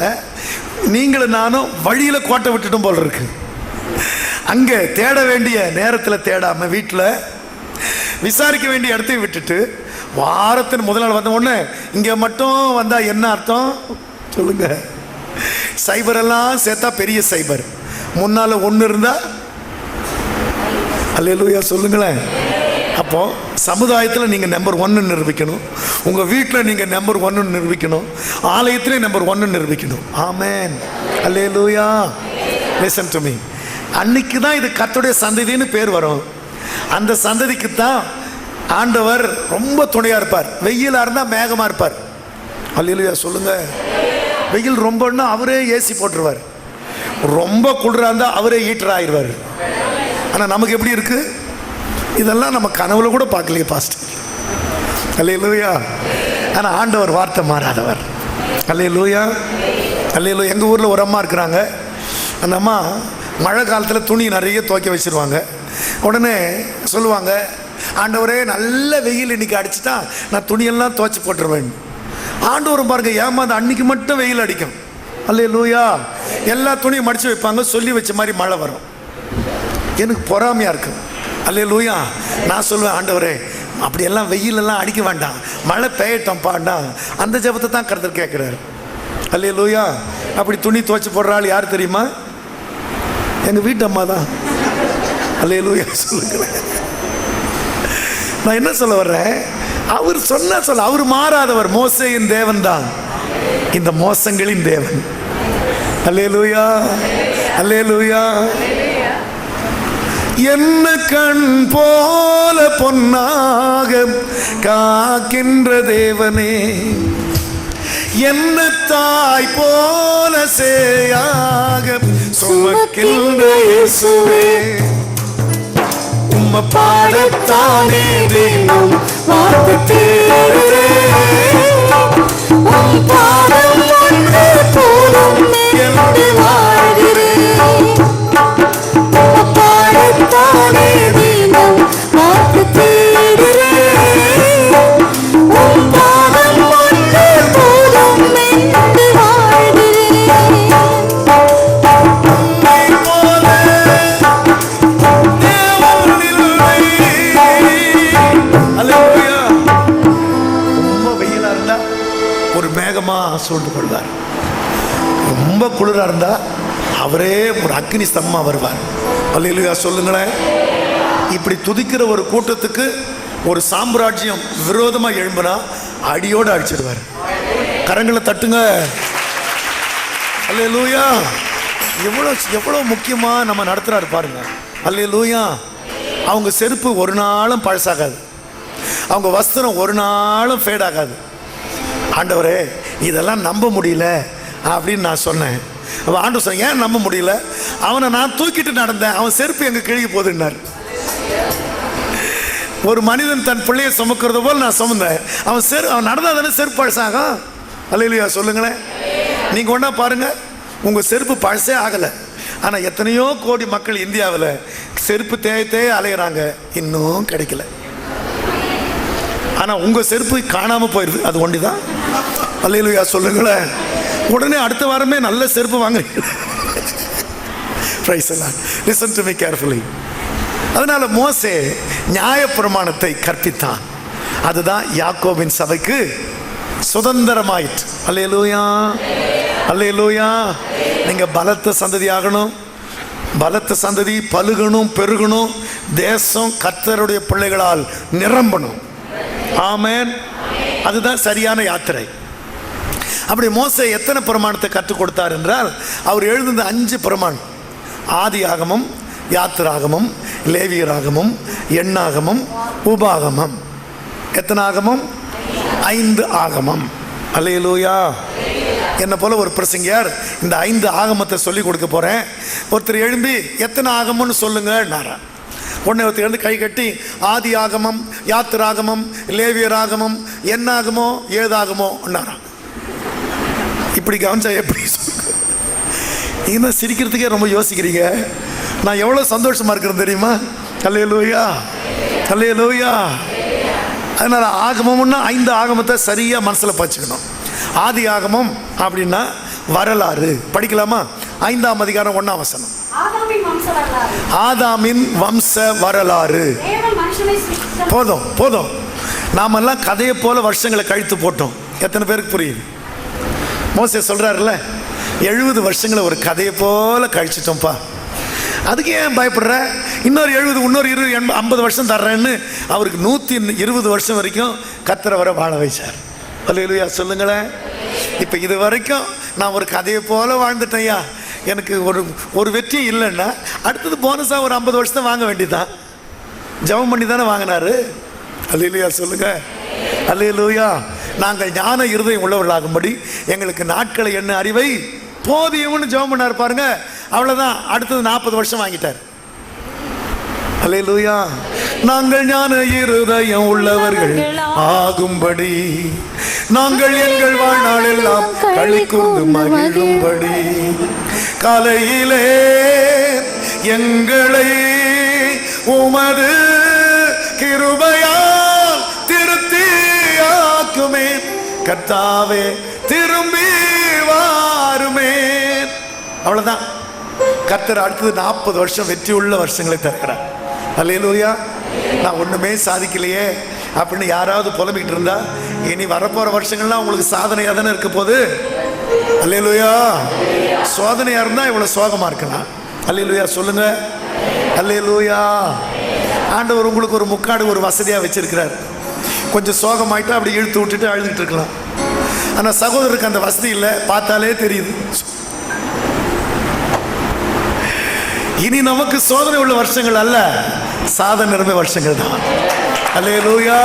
நீங்களும் நானும் வழியில கோட்டை விட்டுட்டும் போல இருக்கு. அங்க தேட வேண்டிய நேரத்தில் தேடாம வீட்டில் விசாரிக்க வேண்டிய இடத்தையும் விட்டுட்டு வாரத்தின் முதல் நாள் வந்த உடனே இங்க மட்டும் வந்தா என்ன அர்த்தம் சொல்லுங்க? சைபர் எல்லாம் சேர்த்தா பெரிய சைபர், முன்னால ஒன்று இருந்தா அல்லேலூயா சொல்லுங்களேன். அப்போ சமுதாயத்தில் நீங்கள் நம்பர் 1 நிரூபிக்கணும், உங்கள் வீட்டில் நீங்கள் நம்பர் 1 நிரூபிக்கணும், ஆலயத்திலே நம்பர் 1 நிரூபிக்கணும். ஆமென், அல்லேலூயா. Listen to me. அன்னைக்கு தான் இது கர்த்தருடைய சந்ததின்னு பேர் வரும். அந்த சந்ததிக்கு தான் ஆண்டவர் ரொம்ப துணையாக இருப்பார். வெயிலாக இருந்தால் மேகமாக இருப்பார். அல்லேலூயா சொல்லுங்க. வெயில் ரொம்பன்னா அவரே ஏசி போட்டுருவார், ரொம்ப குளிராக இருந்தால் அவரே ஹீட்டர் ஆயிடுவார். ஆனால் நமக்கு எப்படி இருக்கு? இதெல்லாம் நம்ம கனவுல கூட பார்க்கலையே பாஸ்டர். அல்லேலூயா. ஆனால் ஆண்டவர் வார்த்தை மாறாதவர். அல்லேலூயா, அல்லேலூயா. எங்கள் ஊரில் ஒரு அம்மா இருக்கிறாங்க. அந்த அம்மா மழை காலத்தில் துணி நிறைய துவைக்க வச்சுருவாங்க. உடனே சொல்லுவாங்க, ஆண்டவரே நல்ல வெயில் இன்னைக்கு அடிச்சுட்டா நான் துணியெல்லாம் துவைச்சி போட்டுருவேன். ஆண்டவரும் பாருங்க ஏமாந்து அன்னைக்கு மட்டும் வெயில் அடிக்கும். அல்லேலூயா. எல்லா துணியும் மடித்து வைப்பாங்க, சொல்லி வச்ச மாதிரி மழை வரும். எனக்கு பொறாமையாக இருக்கும். அல்லேலூயா. நான் சொல்லுவேன், ஆண்டவரே அப்படியெல்லாம் வெயிலெல்லாம் அடிக்க வேண்டாம், மழை பெய்யட்டும் பாண்டா. அந்த ஜெபத்தை தான் கர்த்தர் கேட்குறாரு. அல்லேலூயா. அப்படி துணி துவைச்சி போடுற ஆள் யார் தெரியுமா? எங்கள் வீட்டு அம்மா தான். அல்லேலூயா சொல்லுங்களேன். நான் என்ன சொல்ல வர்றேன்? அவர் சொன்ன சொல்ல, அவர் மாறாதவர். மோசேயின் தேவன் தான் இந்த மோசங்களின் தேவன். அல்லேலூயா, அல்லேலூயா. என்ன கண் போல பொன்னாக காக்கின்ற தேவனே, என்ன தாய் போல சேயாக சுமக்கின்ற இயேசுவே, உம்மை பாடத்தானே தினம் வார்த்தை தேடுறேன். உம் பாதம் ஒன்று போதும் என்று வாழ்கிறேன். உம்மை பாடத்தானே தினம் வார்த்தை தேடுறேன். உம் பாதம் ஒன்று போதும் என்று வாழ்கிறேன். ரொம்ப வெயிலா இருந்தா ஒரு மேகமா சூழ்ந்து கொள்வார், ரொம்ப குளிரா இருந்தா அவரே ஒரு அக்னி ஸ்தம்பமா வருவார். அல்லேலூயா சொல்லுங்களேன். இப்படி துதிக்கிற ஒரு கூட்டத்துக்கு ஒரு சாம்ராஜ்யம் விரோதமா எழும்புனா அடியோடு அடிச்சிடுவார். கரங்களை தட்டுங்க. அல்லேலூயா. எவ்வளோ எவ்வளோ முக்கியமா நம்ம நடத்துறாரு பாருங்க. அல்லேலூயா. அவங்க செருப்பு ஒரு நாளும் பழசாகாது, அவங்க வஸ்திரம் ஒரு நாளும் ஃபேட் ஆகாது. ஆண்டவரே இதெல்லாம் நம்ப முடியல அப்படின்னு நான் சொன்னேன். அவன் ஆண்டவர் சொன்ன, ஏன் நம்ப முடியல? அவனை நான் தூக்கிட்டு நடந்தேன், அவன் செருப்பு எங்க கிழி போகுதுன்னார். ஒரு மனிதன் தன் பிள்ளையை சுமக்கிறது போல் நான் சுமந்தேன். அவன் நடந்தா தானே செருப்பு பழசாகும். அல்லேலூயா சொல்லுங்களேன். நீங்க ஒன்றா பாருங்க, உங்க செருப்பு பழசே ஆகலை, ஆனால் எத்தனையோ கோடி மக்கள் இந்தியாவில் செருப்பு தேய அலையிறாங்க, இன்னும் கிடைக்கல. ஆனால் உங்க செருப்பு காணாமல் போயிடுது, அது ஒண்டி தான். அல்லேலூயா சொல்லுங்களேன். உடனே அடுத்த வாரமே நல்ல செருப்பு வாங்குறீங்க. Praise the Lord. Listen to me carefully. அதனால மோசே நியாயப்பிரமாணத்தை கற்பித்தான். அதுதான் யாக்கோபின் சபைக்கு சுதந்திரமாயிற்று. அல்லேலூயா, அல்லேலூயா. நீங்க பலத்த சந்ததி ஆகணும், பலத்த சந்ததி பலுகணும், பெருகணும், தேசம் கர்த்தருடைய பிள்ளைகளால் நிரம்பணும். ஆமென். அதுதான் சரியான யாத்திரை. அப்படி மோசே எத்தனை பிரமாணத்தை கற்றுக் கொடுத்தார் என்றால், அவர் எழுதின 5 பிரமாணம்: ஆதி ஆகமம், யாத்திராகமம், லேவியராகமம், எண்ணாகமம், உபாகமம். எத்தனை ஆகமம்? 5 ஆகமம். அல்லேலூயா. என்ன போல ஒரு பிரசங்கியார் இந்த 5 ஆகமத்தை சொல்லி கொடுக்க போறேன். ஒருத்தர் எழும்பி எத்தனை ஆகமம்னு சொல்லுங்க நாரா. உடனே ஒருத்தர் எழுந்து கை கட்டி ஆதி ஆகமம், யாத்திராகமம், லேவியராகமம், எண்ணாகமோ ஏதாகமோ நாரா. இப்படி கவனிச்சா எப்படி? நீங்கள் சிரிக்கிறதுக்கே ரொம்ப யோசிக்கிறீங்க. நான் எவ்வளோ சந்தோஷமாக இருக்கிறேன் தெரியுமா? அல்லேலூயா, அல்லேலூயா. அதனால் ஆகமம்னா 5 ஆகமத்தை சரியாக மனசில் பச்சுக்கணும். ஆதி ஆகமம் அப்படின்னா வரலாறு. படிக்கலாமா? 5ஆம் அதிகாரம் 1ஆம் வசனம். ஆதாமின் வம்ச வரலாறு. போதும் போதும். நாமெல்லாம் கதையை போல வருஷங்களை கழித்து போட்டோம். எத்தனை பேருக்கு புரியுது? மோசே சொல்றாருல்ல, 70 வருஷங்களை ஒரு கதையை போல கழிச்சிட்டோம்ப்பா. அதுக்கு ஏன் பயப்படுற? இன்னொரு 70, இன்னொரு 20, 50 வருஷம் தர்றேன்னு அவருக்கு 120 வருஷம் வரைக்கும் கர்த்தரை வர வாழ வைச்சார். அல்லேலூயா சொல்லுங்களேன். இப்போ இது வரைக்கும் நான் ஒரு கதையை போல வாழ்ந்துட்டேன்யா, எனக்கு ஒரு வெற்றி இல்லைன்னா அடுத்தது போனஸாக ஒரு 50 வருஷத்தை வாங்க வேண்டியதான். ஜெபம் பண்ணி தானே வாங்கினாரு. அல்லேலூயா சொல்லுங்க. அல்லேலூயா. நாங்கள் ஞான இருதயம் உள்ளவர்களாகும்படி எங்களுக்கு நாட்களை என்ன அறிவை போதியம்னு ஜெபம் பண்ணார் பாருங்க. அவ்வளோதான். அடுத்தது 40 வருஷம் வாங்கிட்டார். அல்லேலூயா. நாங்கள் ஞான இருதயம் உள்ளவர்கள் ஆகும்படி நாங்கள் எங்கள் வாழ்நாள் எல்லாம் களி கூர்ந்து மகிழும்படி காலையிலே எங்களை உமது கிருபையால் திருத்தி ஆக்குமே கர்த்தாவே, திரும்பி வாருமே. அவ்வளவுதான். கர்த்தர் அடுத்தது 40 வருஷம் வெற்றி உள்ள வருஷங்களை தருகிறார். அல்லேலூயா. நான் ஒண்ணுமே சாதிக்கலையே அப்படின்னு யாராவது புலம்பிக்கிட்டு இருந்தா, இனி வரப்போற வருஷங்கள்லாம் உங்களுக்கு சாதனையா தானே இருக்க போது. அல்லேலூயா. சோதனையா இருந்தா இவ்வளவு சோகமா இருக்கலாம். அல்லேலூயா சொல்லுங்க. அல்லேலூயா. ஆண்டவர் உங்களுக்கு ஒரு முக்காடு ஒரு வசதியா வச்சிருக்கிறார். கொஞ்சம் சோகமாயிட்டா அப்படி இழுத்து விட்டுட்டு அழுதுட்டு இருக்கலாம். ஆனா சகோதரருக்கு அந்த வசதி இல்லை, பார்த்தாலே தெரியுது. இனி நமக்கு சோதனை உள்ள வருஷங்கள் அல்ல, சாதனை நிறைந்த வருஷங்கள் தான். அல்லேலூயா,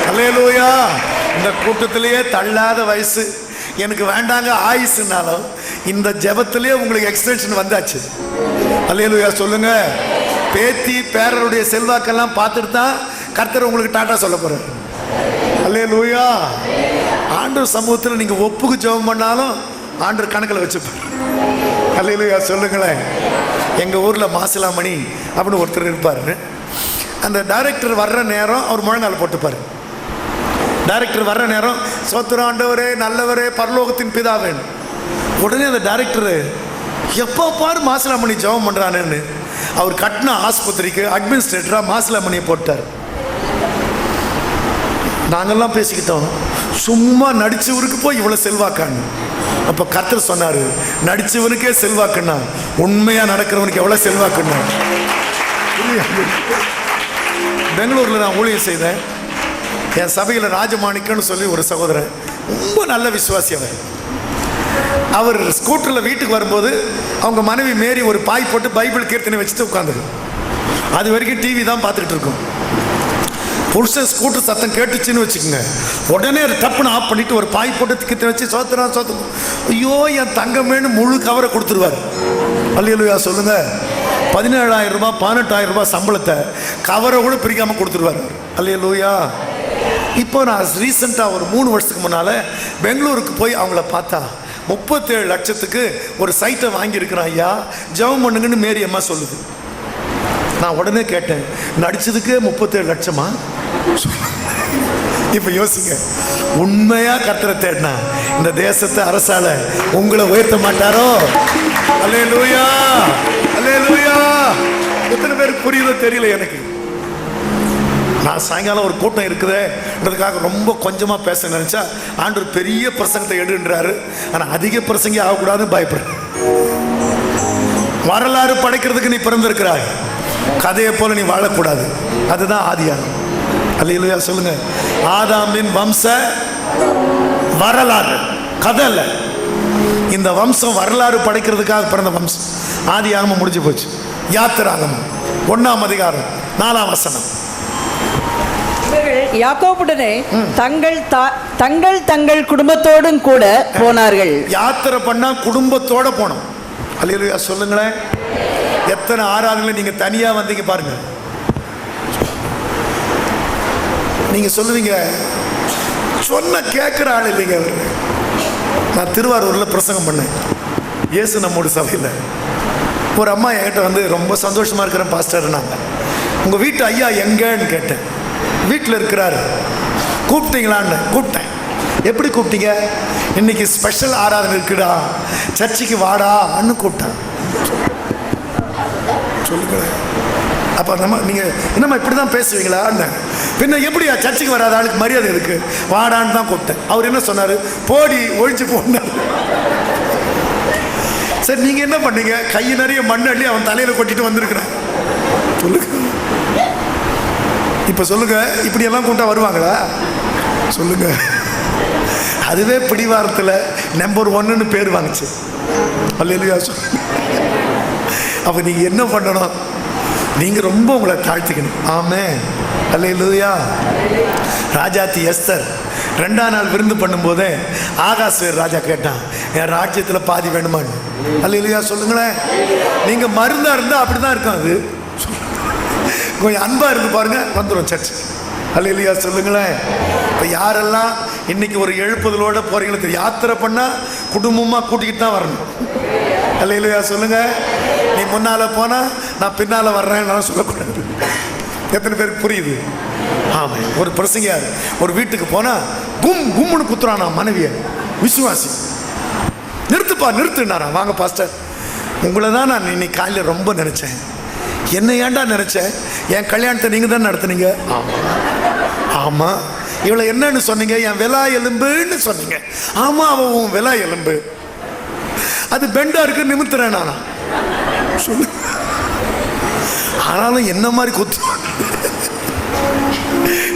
அல்லேலூயா. இந்த கூட்டத்திலேயே தள்ளாத வயசு எனக்கு வேண்டாங்க ஆயுசுனாலும் இந்த ஜெபத்திலேயே உங்களுக்கு எக்ஸ்டென்ஷன் வந்தாச்சு. அல்லேலூயா சொல்லுங்க. பேத்தி பேரருடைய செல்வாக்கெல்லாம் பார்த்துட்டு தான் கர்த்தர் உங்களுக்கு டாட்டா சொல்ல போறார். அல்லேலூயா. ஆண்டவர் சமூகத்தில் நீங்க ஒப்புக்கு ஜெபம் பண்ணாலும் ஆண்டவர் கணக்கில் வச்சுப்பார். அல்லேலூயா சொல்லுங்களேன். எங்க ஊர்ல மாசிலாமணி அப்படின்னு ஒருத்தர் இருப்பாரு. அந்த டைரக்டர் வர்ற நேரம் அவர் முழங்கால் போட்டுப்பாரு. டைரக்டர் வர்ற நேரம் சோத்திரம் ஆண்டவரே, நல்லவரே, பரலோகத்தின் பிதாவே. உடனே அந்த டைரக்டர் எப்போ பாரு மாசிலாமணி ஜெபம் பண்றானேன்னு அவர் கட்டின ஆஸ்பத்திரிக்கு அட்மினிஸ்ட்ரேட்டரா மாசிலாமணியை போட்டார். நாங்கெல்லாம் பேசிக்கிட்டோம், சும்மா நடிச்சவருக்கு போய் இவ்வளவு செல்வாக்கான்னு. அப்ப கர்த்தர் சொன்னாரு, நடிச்சவனுக்கே செல்வாக்குன்னா உண்மையா நடக்கிறவனுக்கு எவ்வளவு செல்வாக்குன்னா. பெங்களூர்ல நான் ஊழியம் செய்தேன். என் சபையில் ராஜமாணிக்கன்னு சொல்லி ஒரு சகோதரன், ரொம்ப நல்ல விசுவாசி. அவர் ஸ்கூட்டரில் வீட்டுக்கு வரும்போது அவங்க மனைவி மேரி ஒரு பாய் போட்டு பைபிள் கீர்த்தனை வச்சுட்டு உட்காந்துரு. அது வரைக்கும் டிவி தான் பார்த்துக்கிட்டு இருக்கோம். புருஷன் ஸ்கூட்டர் சத்தம் கேட்டுச்சுன்னு வச்சுக்கோங்க, உடனே டப்புன்னு ஆஃப் பண்ணிட்டு ஒரு பாய் போட்டு கீர்த்தனை வச்சு சோத்திரம் சோத்திரம், ஐயோ என் தங்கமேனு முழு கவரை கொடுத்துருவார். அல்லேலூயா சொல்லுங்க. 17,000 ரூபாய் 18,000 ரூபாய் சம்பளத்தை கவரை கூட பிரிக்காமல் கொடுத்துருவார். அல்லேலூயா. இப்போ நான் ரீசெண்டாக ஒரு 3 வருஷத்துக்கு முன்னால் பெங்களூருக்கு போய் அவங்கள பார்த்தா 37 லட்சத்துக்கு ஒரு சைட்டை வாங்கியிருக்கிறான் ஐயா, ஜெபம் பண்ணுங்கன்னு மேரி அம்மா சொல்லுது. நான் உடனே கேட்டேன், நடிச்சதுக்கு 37 லட்சமா? இப்போ யோசிங்க, உண்மையா கர்த்தரை தேடினா இந்த தேசத்தை அரசால உங்களை உயர்த்த மாட்டாரோ? அல்லேலூயா, அல்லேலூயா. எத்தனை பேருக்கு புரியுதோ தெரியல எனக்கு. நான் சாயங்காலம் ஒரு கூட்டம் இருக்குதுன்றதுக்காக ரொம்ப கொஞ்சமாக பேச நினைச்சா ஆண்டவர் பெரிய பிரசங்கத்தை எடுன்றாரு. ஆனால் அதிக பிரசங்கி ஆகக்கூடாதுன்னு பயப்படுறேன். வரலாறு படைக்கிறதுக்கு நீ பிறந்திருக்கிறாய், கதையை போல நீ வாழக்கூடாது. அதுதான் ஆதியாகமம். அல்லேலூயா சொல்லுங்க. ஆதாமின் வம்ச வரலாறு, கதை இல்லை. இந்த வம்சம் வரலாறு படைக்கிறதுக்காக பிறந்த வம்சம். ஆதியாகமம் முடிஞ்சு போச்சு. யாத்திராகமம் 1ஆம் அதிகாரம் 4ஆம் வசனம். யாக்கோபுடனே தங்கள் தங்கள் குடும்பத்தோடும் கூட போனார்கள். யாத்திரை பண்ணா குடும்பத்தோட போனோம். அல்லேலூயா சொல்லுங்களேன். எத்தனை ஆராதனை நீங்க தனியா வந்தீங்க பாருங்க. நீங்க சொல்லுவீங்க, சொன்ன கேட்கிற ஆள் இல்லைங்க. நான் திருவாரூர்ல பிரசங்கம் பண்ணேன். இயேசு நம்மோட சபையில் ஒரு அம்மா என்கிட்ட வந்து ரொம்ப சந்தோஷமாக இருக்கிறேன் பாஸ்டர்னாங்க. உங்கள் வீட்டு ஐயா எங்கன்னு கேட்டேன். வீட்டில் இருக்கிறாரு. கூப்பிட்டீங்களான்னு கூப்பிட்டேன். எப்படி கூப்பிட்டீங்க? இன்னைக்கு ஸ்பெஷல் ஆராதனை இருக்குடா, சர்ச்சுக்கு வாடான்னு கூப்பிட்டேன். சொல்லுங்க. அப்போ நம்ம நீங்கள் என்னம்மா இப்படி தான் பேசுவீங்களான்னு. பின்ன எப்படியா சர்ச்சுக்கு வராத ஆளுக்கு மரியாதை இருக்கு, வாடான்னு தான் கூப்பிட்டேன். அவர் என்ன சொன்னார்? போடி ஒழிச்சு போனார். சரி, நீங்கள் என்ன பண்ணீங்க? கை நிறைய மண் அள்ளி அவன் தலையில் கொட்டிட்டு வந்திருக்கிறான். சொல்லுங்க. இப்போ சொல்லுங்க, இப்படியெல்லாம் கூப்பிட்டா வருவாங்களா? சொல்லுங்க. அதுவே பிடிவாரத்தில் நம்பர் 1ன்னு பேர் வாங்கிச்சு. அல்லேலூயா. அப்போ நீங்கள் என்ன பண்ணணும்? நீங்கள் ரொம்ப உங்களை தாழ்த்திக்கணும். ஆமென். அல்லேலூயா. ராஜாத்தி எஸ்தர் 2ஆம் நாள் விருந்து பண்ணும்போதே ஆகாஸ்வேர் ராஜா கேட்டான், என் ராஜ்யத்தில் பாதி வேணுமான்னு. அல்லேலூயா சொல்லுங்களேன். நீங்கள் மருந்தாக இருந்தால் அப்படி தான் இருக்கும். அது கொஞ்சம் அன்பாக இருந்து பாருங்க, வந்துடும் சர்ச். அல்லேலூயா சொல்லுங்களேன். இப்போ யாரெல்லாம் இன்னைக்கு ஒரு எழுப்புதலோட போறீங்களோ, யாத்திரை பண்ணால் குடும்பமாக கூட்டிக்கிட்டு தான் வரணும். அல்லேலூயா சொல்லுங்க. நீ முன்னால் போனால் நான் பின்னால் வர்றேன்னு சொல்லக்கூடாது. எத்தனை பேருக்கு புரியுது? ஆமாம். ஒரு பிரசங்கியார் ஒரு வீட்டுக்கு போனால் கும்னு குத்துறானா மனைவியை. விசுவாசி நிறுத்துப்பா நிறுத்துனாரா. வாங்க பாஸ்டர், உங்களை தான் நான் இன்னைக்கு காலையில் ரொம்ப நினச்சேன். என்ன ஏன்டா நினச்சேன்? என் கல்யாணத்தை நீங்கள் தான் நடத்துனீங்க. ஆமாம். இவளை என்னன்னு சொன்னீங்க? என் விலா எலும்புன்னு சொன்னீங்க. ஆமாம், அவன் உன் விலா எலும்பு. அது பெண்டா இருக்கு, நிமித்துறேன் நானா சொல்லு. ஆனாலும் என்ன மாதிரி குத்து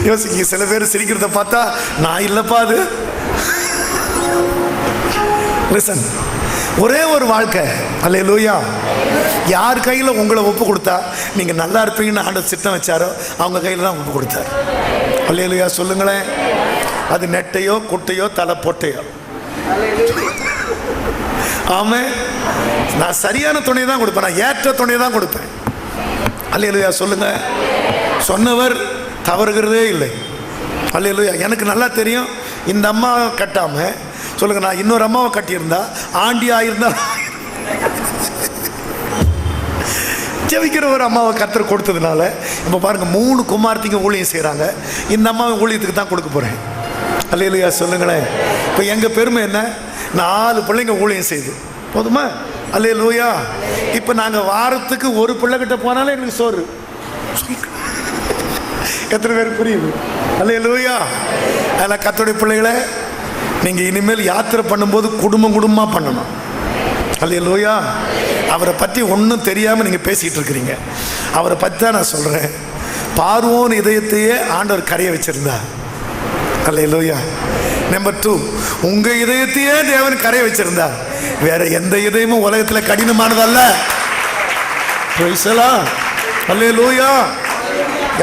யோசிக்க. சில பேர் சிரிக்கிறத பார்த்தா நான் இல்லப்பா அது. லிசன், ஒரே ஒரு வாழ்க்கை. அல்லேலூயா. யார் கையில் உங்களை ஒப்பு கொடுத்தா நீங்கள் நல்லா இருப்பீங்கன்னு ஆண்டவர் சித்தம் வச்சாரோ அவங்க கையில் தான் ஒப்பு கொடுத்தார். அல்லேலூயா சொல்லுங்களேன். அது நெட்டையோ குட்டையோ தலை பொட்டையோ. ஆமாம். நான் சரியான துணையை தான் கொடுப்பேன், நான் ஏற்ற துணையை தான் கொடுப்பேன். அல்லேலூயா சொல்லுங்க. சொன்னவர் தவறுகிறதே இல்லை. அல்லேலூயா. எனக்கு நல்லா தெரியும், இந்த அம்மா கட்டாமல் சொல்லுங்க, நான் இன்னொரு அம்மாவை கட்டியிருந்தா ஆண்டி ஆயிருந்தா ஜெபிக்கிற ஒரு அம்மாவை கர்த்தர் கொடுத்ததுனால இப்போ பாருங்க 3 குமார்த்திங்க ஊழியம் செய்கிறாங்க. இந்த அம்மாவை ஊழியத்துக்கு தான் கொடுக்க போகிறேன். அல்லேலூயா சொல்லுங்களேன். இப்போ எங்கள் பெருமை என்ன? 4 பிள்ளைங்க ஊழியம் செய்யுது, போதுமா? அல்லேலூயா. இப்போ நாங்கள் வாரத்துக்கு ஒரு பிள்ளைகிட்ட போனாலே எங்களுக்கு சோறு. எத்தனை பேர் புரியுது? அல்லேலூயா. அதில் கர்த்தருடைய பிள்ளைகளை நீங்கள் இனிமேல் யாத்திரை பண்ணும்போது குடும்பமாக பண்ணணும். அல்லேலூயா. அவரை பற்றி ஒன்றும் தெரியாமல் நீங்கள் பேசிகிட்டு இருக்கிறீங்க. அவரை பற்றி தான் நான் சொல்கிறேன். பார்வோன் இதயத்தையே ஆண்டவர் கரைய வச்சிருந்தா. அல்லேலூயா. நம்பர் 2, உங்கள் இதயத்தையே தேவன் கரைய வச்சிருந்தா. வேற எந்த இதயமும் உலகத்தில் கடினமானதல்ல. அல்லேலூயா.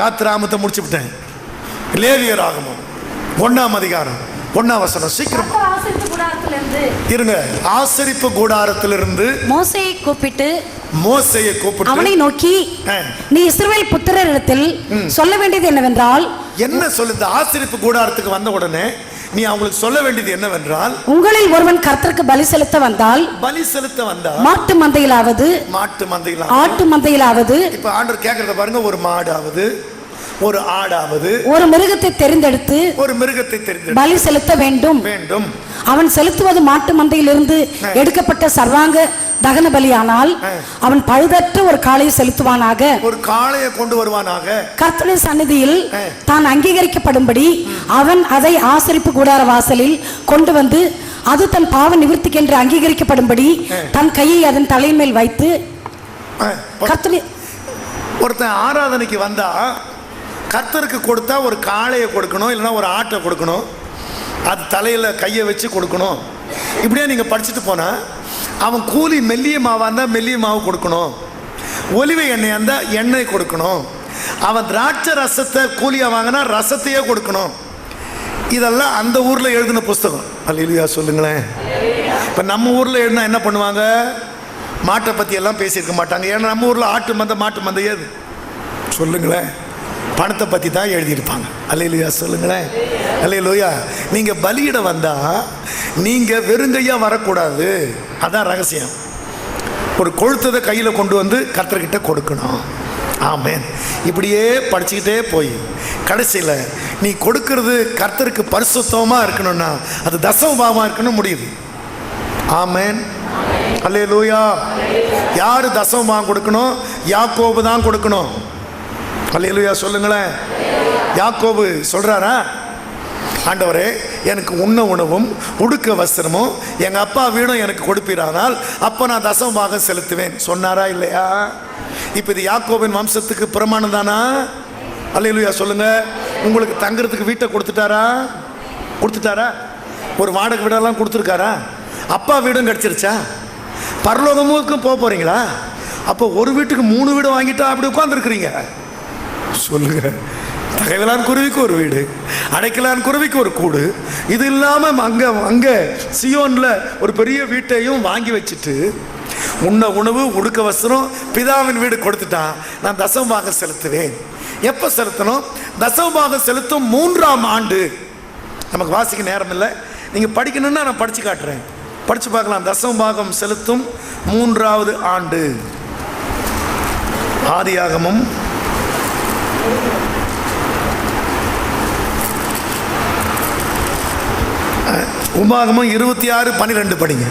யாத்திராமத்தை முடிச்சு விட்டேன். லேவியர் ஆகமம் 1ஆம் அதிகாரம் 1ஆம் வசனம். சீக்கிரம் இருங்க. ஆசரிப்பு கூடாரத்திலிருந்து மோசேயை கூப்பிட்டு அவனை நோக்கி, நீ இஸ்ரவேல் புத்திரரிடத்தில் சொல்ல வேண்டியது என்னவென்றால். என்ன சொல்லுது? ஆசரிப்பு கூடாரத்துக்கு வந்த உடனே நீ அவங்களுக்கு சொல்ல வேண்டியது என்னவென்றால், உங்களில் ஒருவன் கர்த்தருக்கு பலி செலுத்த வந்தால் மாட்டு மந்தையிலாவது ஆட்டு மந்தையிலாவது. இப்ப ஆண்டவர் கேட்கறத பாருங்க. ஒரு மாடாவது ஒரு ஆடாவது ஒரு மிருகத்தை தெரிந்தெடுத்து பலி செலுத்த வேண்டும். அவன் செலுத்துவது மாட்டு மந்தையிலிருந்து எடுக்கப்பட்ட சர்வாங்க தகன பலியானால் அவன் பழுதற்ற ஒரு காளையை செலுத்துவானாக. ஒரு காளையை கொண்டு வருவானாக. கர்த்தருடைய சந்நிதியில் தான் அங்கீகரிக்கப்படும்படி அவன் அதை ஆசரிப்பு கூடார வாசலில் கொண்டு வந்து அது தன் பாவ நிவர்த்திக்கென்று அங்கீகரிக்கப்படும்படி தன் கையை அதன் தலைமேல் வைத்து. ஒருத்தன் ஆராதனைக்கு வந்தா கர்த்தருக்கு கொடுத்தா ஒரு காளையை கொடுக்கணும், இல்லைன்னா ஒரு ஆட்டை கொடுக்கணும். அது தலையில் கையை வச்சு கொடுக்கணும். இப்படியே நீங்கள் படிச்சுட்டு போனால் அவன் கூலி மெல்லிய மாவாக இருந்தால் மெல்லிய மாவு கொடுக்கணும், ஒலிவை எண்ணெயாக இருந்தால் எண்ணெய் கொடுக்கணும். அவன் திராட்சை ரசத்தை கூலியாக வாங்கினா ரசத்தையே கொடுக்கணும். இதெல்லாம் அந்த ஊரில் எழுதின புஸ்தகம். அல்லேலூயா சொல்லுங்களேன். இப்போ நம்ம ஊரில் எழுதினா என்ன பண்ணுவாங்க? மாட்டை பற்றி எல்லாம் பேசியிருக்க மாட்டாங்க. ஏன்னா நம்ம ஊரில் ஆட்டு மந்தை மாட்டு மந்தை ஏது சொல்லுங்களேன், பணத்தை பற்றி தான் எழுதியிருப்பாங்க. அல்லேலூயா சொல்லுங்களேன். அல்லேலூயா. நீங்கள் பலியிட வந்தால் நீங்கள் வெறுங்கையாக வரக்கூடாது. அதான் ரகசியம். ஒரு கொழுத்ததை கையில் கொண்டு வந்து கர்த்தர்கிட்ட கொடுக்கணும். ஆமென். இப்படியே படிச்சுக்கிட்டே போய் கடைசியில் நீ கொடுக்கறது கர்த்தருக்கு பரிசுத்தமாக இருக்கணும்னா அது தசமபாகமாக இருக்கணும் முடியுது. ஆமென். அல்லேலூயா. யார் தசமபாகம் கொடுக்கணும்? யாக்கோபு தான் கொடுக்கணும். அல்லேலூயா சொல்லுங்களேன். யாக்கோபு சொல்றாரா, ஆண்டவரே எனக்கு உண்ண உணவும் உடுக்க வஸ்திரமும் எங்கள் அப்பா வீடும் எனக்கு கொடுப்பீரானால் அப்போ நான் தசமபாகம் செலுத்துவேன் சொன்னாரா இல்லையா? இப்போ இது யாக்கோபின் வம்சத்துக்கு பிரமாணம் தானா? அல்லேலூயா சொல்லுங்க. உங்களுக்கு தங்குறதுக்கு வீட்டை கொடுத்துட்டாரா? ஒரு வாடகை வீடெல்லாம் கொடுத்துருக்காரா? அப்பா வீடும் கிடச்சிருச்சா? பரலோகமுக்கும் போக போறீங்களா? அப்போ ஒரு வீட்டுக்கு 3 வீடு வாங்கிட்டா அப்படி உட்காந்துருக்குறீங்க சொல்லுங்க. தகைவலான் குருவிக்கு ஒரு வீடு, அடைக்கலான் குருவிக்கு ஒரு கூடு, இது இல்லாமல் அங்கே சியோனில் ஒரு பெரிய வீட்டையும் வாங்கி வச்சுட்டு உண்ண உணவு உடுக்க வஸ்திரம் பிதாவின் வீடு கொடுத்துட்டான். நான் தசமபாகம் செலுத்துவேன். எப்போ செலுத்தணும்? தசமபாகம் செலுத்தும் 3ஆம் ஆண்டு. நமக்கு வாசிக்க நேரம் இல்லை, நீங்கள் படிக்கணும்னா நான் படித்து காட்டுறேன், படித்து பார்க்கலாம். தசமபாகம் செலுத்தும் 3ஆவது ஆண்டு. ஆதியாகமம் 26:12 படிங்க.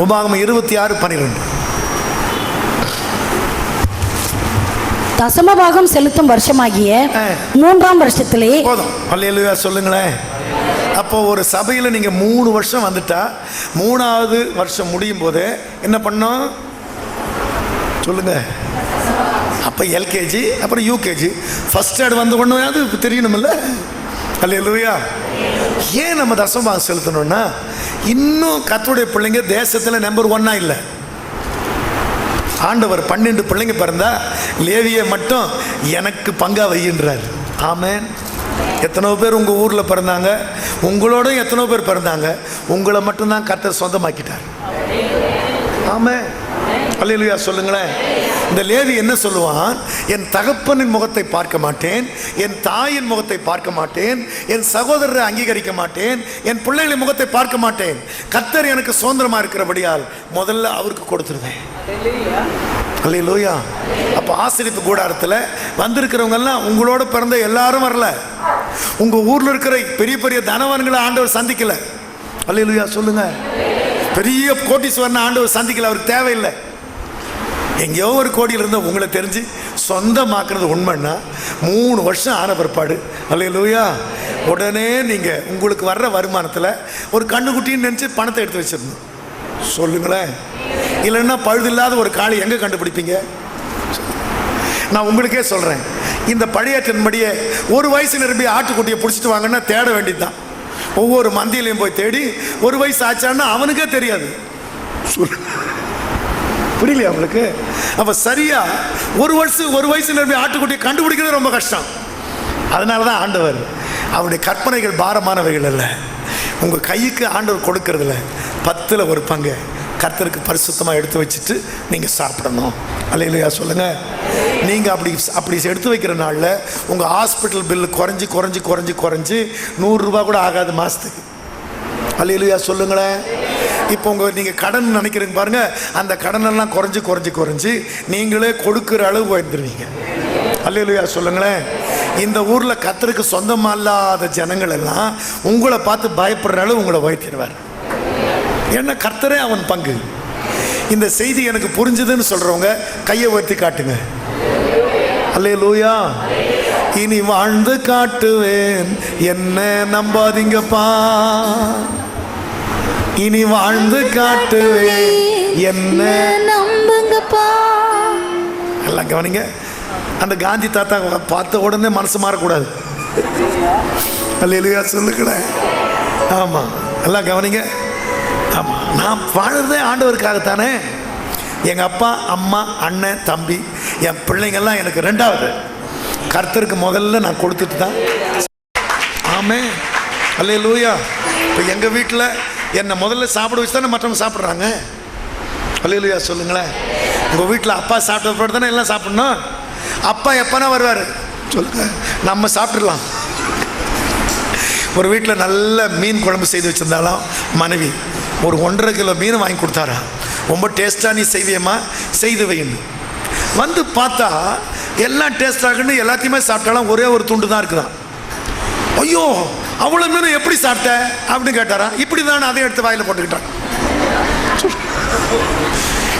உபாகமம் 26:12. தசமபாகம் செலுத்தும் வருஷமாகிய 3ஆம் வருஷத்திலே போதும். அல்லேலூயா சொல்லுங்களேன். அப்போ ஒரு சபையில் நீங்கள் 3 வருஷம் வந்துட்டா 3ஆவது வருஷம் முடியும் போது என்ன பண்ணோம் சொல்லுங்க? அப்போ எல்கேஜி அப்புறம் யூகேஜி ஃபர்ஸ்ட் ஸ்டாண்டர்ட் வந்த உடனே அது தெரியணுமில்ல. அல்லேலூயா. ஏன் நம்ம தசமபாகம் செலுத்தணும்னா இன்னும் கர்த்தருடைய பிள்ளைங்க தேசத்தில் நம்பர் 1 இல்லை. ஆண்டவர் 12 பிள்ளைங்க பிறந்தா லேவியை மட்டும் எனக்கு பங்கா வையின்றார். ஆமென். எத்தனோ பேர் உங்கள் ஊரில் பிறந்தாங்க, உங்களோட எத்தனோ பேர் பிறந்தாங்க, உங்களை மட்டும்தான் கர்த்தர் சொந்தமாக்கிட்டார். ஆமென். அல்லேலூயா சொல்லுங்களேன். இந்த லேவி என்ன சொல்லுவான்? என் தகப்பனின் முகத்தை பார்க்க மாட்டேன், என் தாயின் முகத்தை பார்க்க மாட்டேன், என் சகோதரரை அங்கீகரிக்க மாட்டேன், என் பிள்ளைகளின் முகத்தை பார்க்க மாட்டேன். கர்த்தர் எனக்கு சுதந்திரமா இருக்கிறபடியால் முதல்ல அவருக்கு கொடுத்துருவேன். அல்லேலூயா. அப்போ ஆசரிப்பு கூடாரத்தில் வந்திருக்கிறவங்க எல்லாம் உங்களோட பிறந்த எல்லாரும் வரல. உங்க ஊர்ல இருக்கிற பெரிய பெரிய தனவான்களை ஆண்டவர் சந்திக்கல. அல்லேலூயா சொல்லுங்க. பெரிய கோட்டீஸ்வரனை ஆண்டவர் சந்திக்கல, அவருக்கு தேவையில்லை. எங்கேயோ ஒரு கோடியில் இருந்த உங்களை தெரிஞ்சு சொந்தமாக்குறது உண்மைன்னா 3 வருஷம் ஆன பிற்பாடு அல்லேலூயா உடனே நீங்கள் உங்களுக்கு வர்ற வருமானத்தில் ஒரு கண்ணுக்குட்டின்னு நினச்சி பணத்தை எடுத்து வச்சிடணும். சொல்லுங்களேன். இல்லைன்னா பழுதில்லாத ஒரு காளை எங்கே கண்டுபிடிப்பீங்க? நான் உங்களுக்கே சொல்கிறேன், இந்த பழையாற்றின்படியே ஒரு வயசு நிரம்பி ஆட்டுக்குட்டியை பிடிச்சிட்டு வாங்கன்னா தேட வேண்டியது தான். ஒவ்வொரு மந்தியிலையும் போய் தேடி 1 வயசு ஆச்சான்னா அவனுக்கே தெரியாது. புரியலையா உங்களுக்கு? அப்ப சரியா ஒரு வயசு நிரம்பி ஆட்டுக்குட்டியை கண்டுபிடிக்கிறது ரொம்ப கஷ்டம். அதனால தான் ஆண்டவர் அவருடைய கற்பனைகள் பாரமானவைகள் அல்ல. உங்கள் கைக்கு ஆண்டவர் கொடுக்கறதில்ல 10ல் 1 பங்கு கர்த்தருக்கு பரிசுத்தமாக எடுத்து வச்சுட்டு நீங்கள் சாப்பிடணும். அல்லேலூயா சொல்லுங்க. நீங்கள் அப்படி எடுத்து வைக்கிற நாளில் உங்கள் ஹாஸ்பிட்டல் பில்லு குறைஞ்சி 100 ரூபா கூட ஆகாது மாதத்துக்கு. அல்லேலூயா சொல்லுங்களேன். இப்போ நீங்கள் கடன் நினைக்கிறீங்க பாருங்க, அந்த கடனெல்லாம் குறைஞ்சி நீங்களே கொடுக்குற அளவு போயிருந்துருவீங்க. அல்லேலூயா சொல்லுங்களேன். இந்த ஊரில் கர்த்தருக்கு சொந்தமாக இல்லாத ஜனங்கள் எல்லாம் உங்களை பார்த்து பயப்படுற அளவு உங்களை உயர்த்திடுவார். ஏன்னா கர்த்தரே அவன் பங்கு. இந்த செய்தி எனக்கு புரிஞ்சுதுன்னு சொல்றவங்க கையை உயர்த்தி காட்டுங்க. அல்லேலூயா. இனி வாழ்ந்து காட்டுவேன், என்ன நம்பாதீங்கப்பா. இனி வாழ்ந்து காட்டுவேன், என்ன நம்புங்கப்பா. எல்லாம் கவனிங்க. அந்த காந்தி தாத்தா பார்த்த உடனே மனசு மாறக்கூடாது. அல்லேலூயா சொல்லுங்களேன். ஆமா, எல்லாம் கவனிங்க. ஆமாம், நான் வாழறதே ஆண்டவருக்காகத்தானே. எங்கள் அப்பா அம்மா அண்ணன் தம்பி என் பிள்ளைங்கள்லாம் எனக்கு 2வது. கர்த்தருக்கு முதல்ல நான் கொடுத்துட்டு தான். ஆமென். அல்லேலூயா. இப்போ எங்கள் வீட்டில் என்னை முதல்ல சாப்பிட வச்சு தானே மற்றவங்க சாப்பிட்றாங்க. அல்லேலூயா சொல்லுங்களேன். உங்கள் வீட்டில் அப்பா சாப்பிட்ட பிறகு தானே எல்லாம் சாப்பிட்ணும். அப்பா எப்போனா வருவார் சொல்லுங்க, நம்ம சாப்பிட்றலாம். ஒரு வீட்டில் நல்ல மீன் குழம்பு செய்து வச்சுருந்தாலும் மனைவி ஒரு 1.5 கிலோ மீன் வாங்கி கொடுத்தாரா, ரொம்ப டேஸ்ட்டாக நீ செய்வியம்மா, செய்து வைன்னு. வந்து பார்த்தா எல்லாம் டேஸ்டாகுன்னு எல்லாத்தையுமே சாப்பிட்டாலும் ஒரே ஒரு துண்டு தான் இருக்குதான். ஐயோ அவ்வளோ மீன் எப்படி சாப்பிட்ட அப்படின்னு கேட்டாரா. இப்படி தான் அதை எடுத்து வாயில் போட்டுக்கிட்டான்.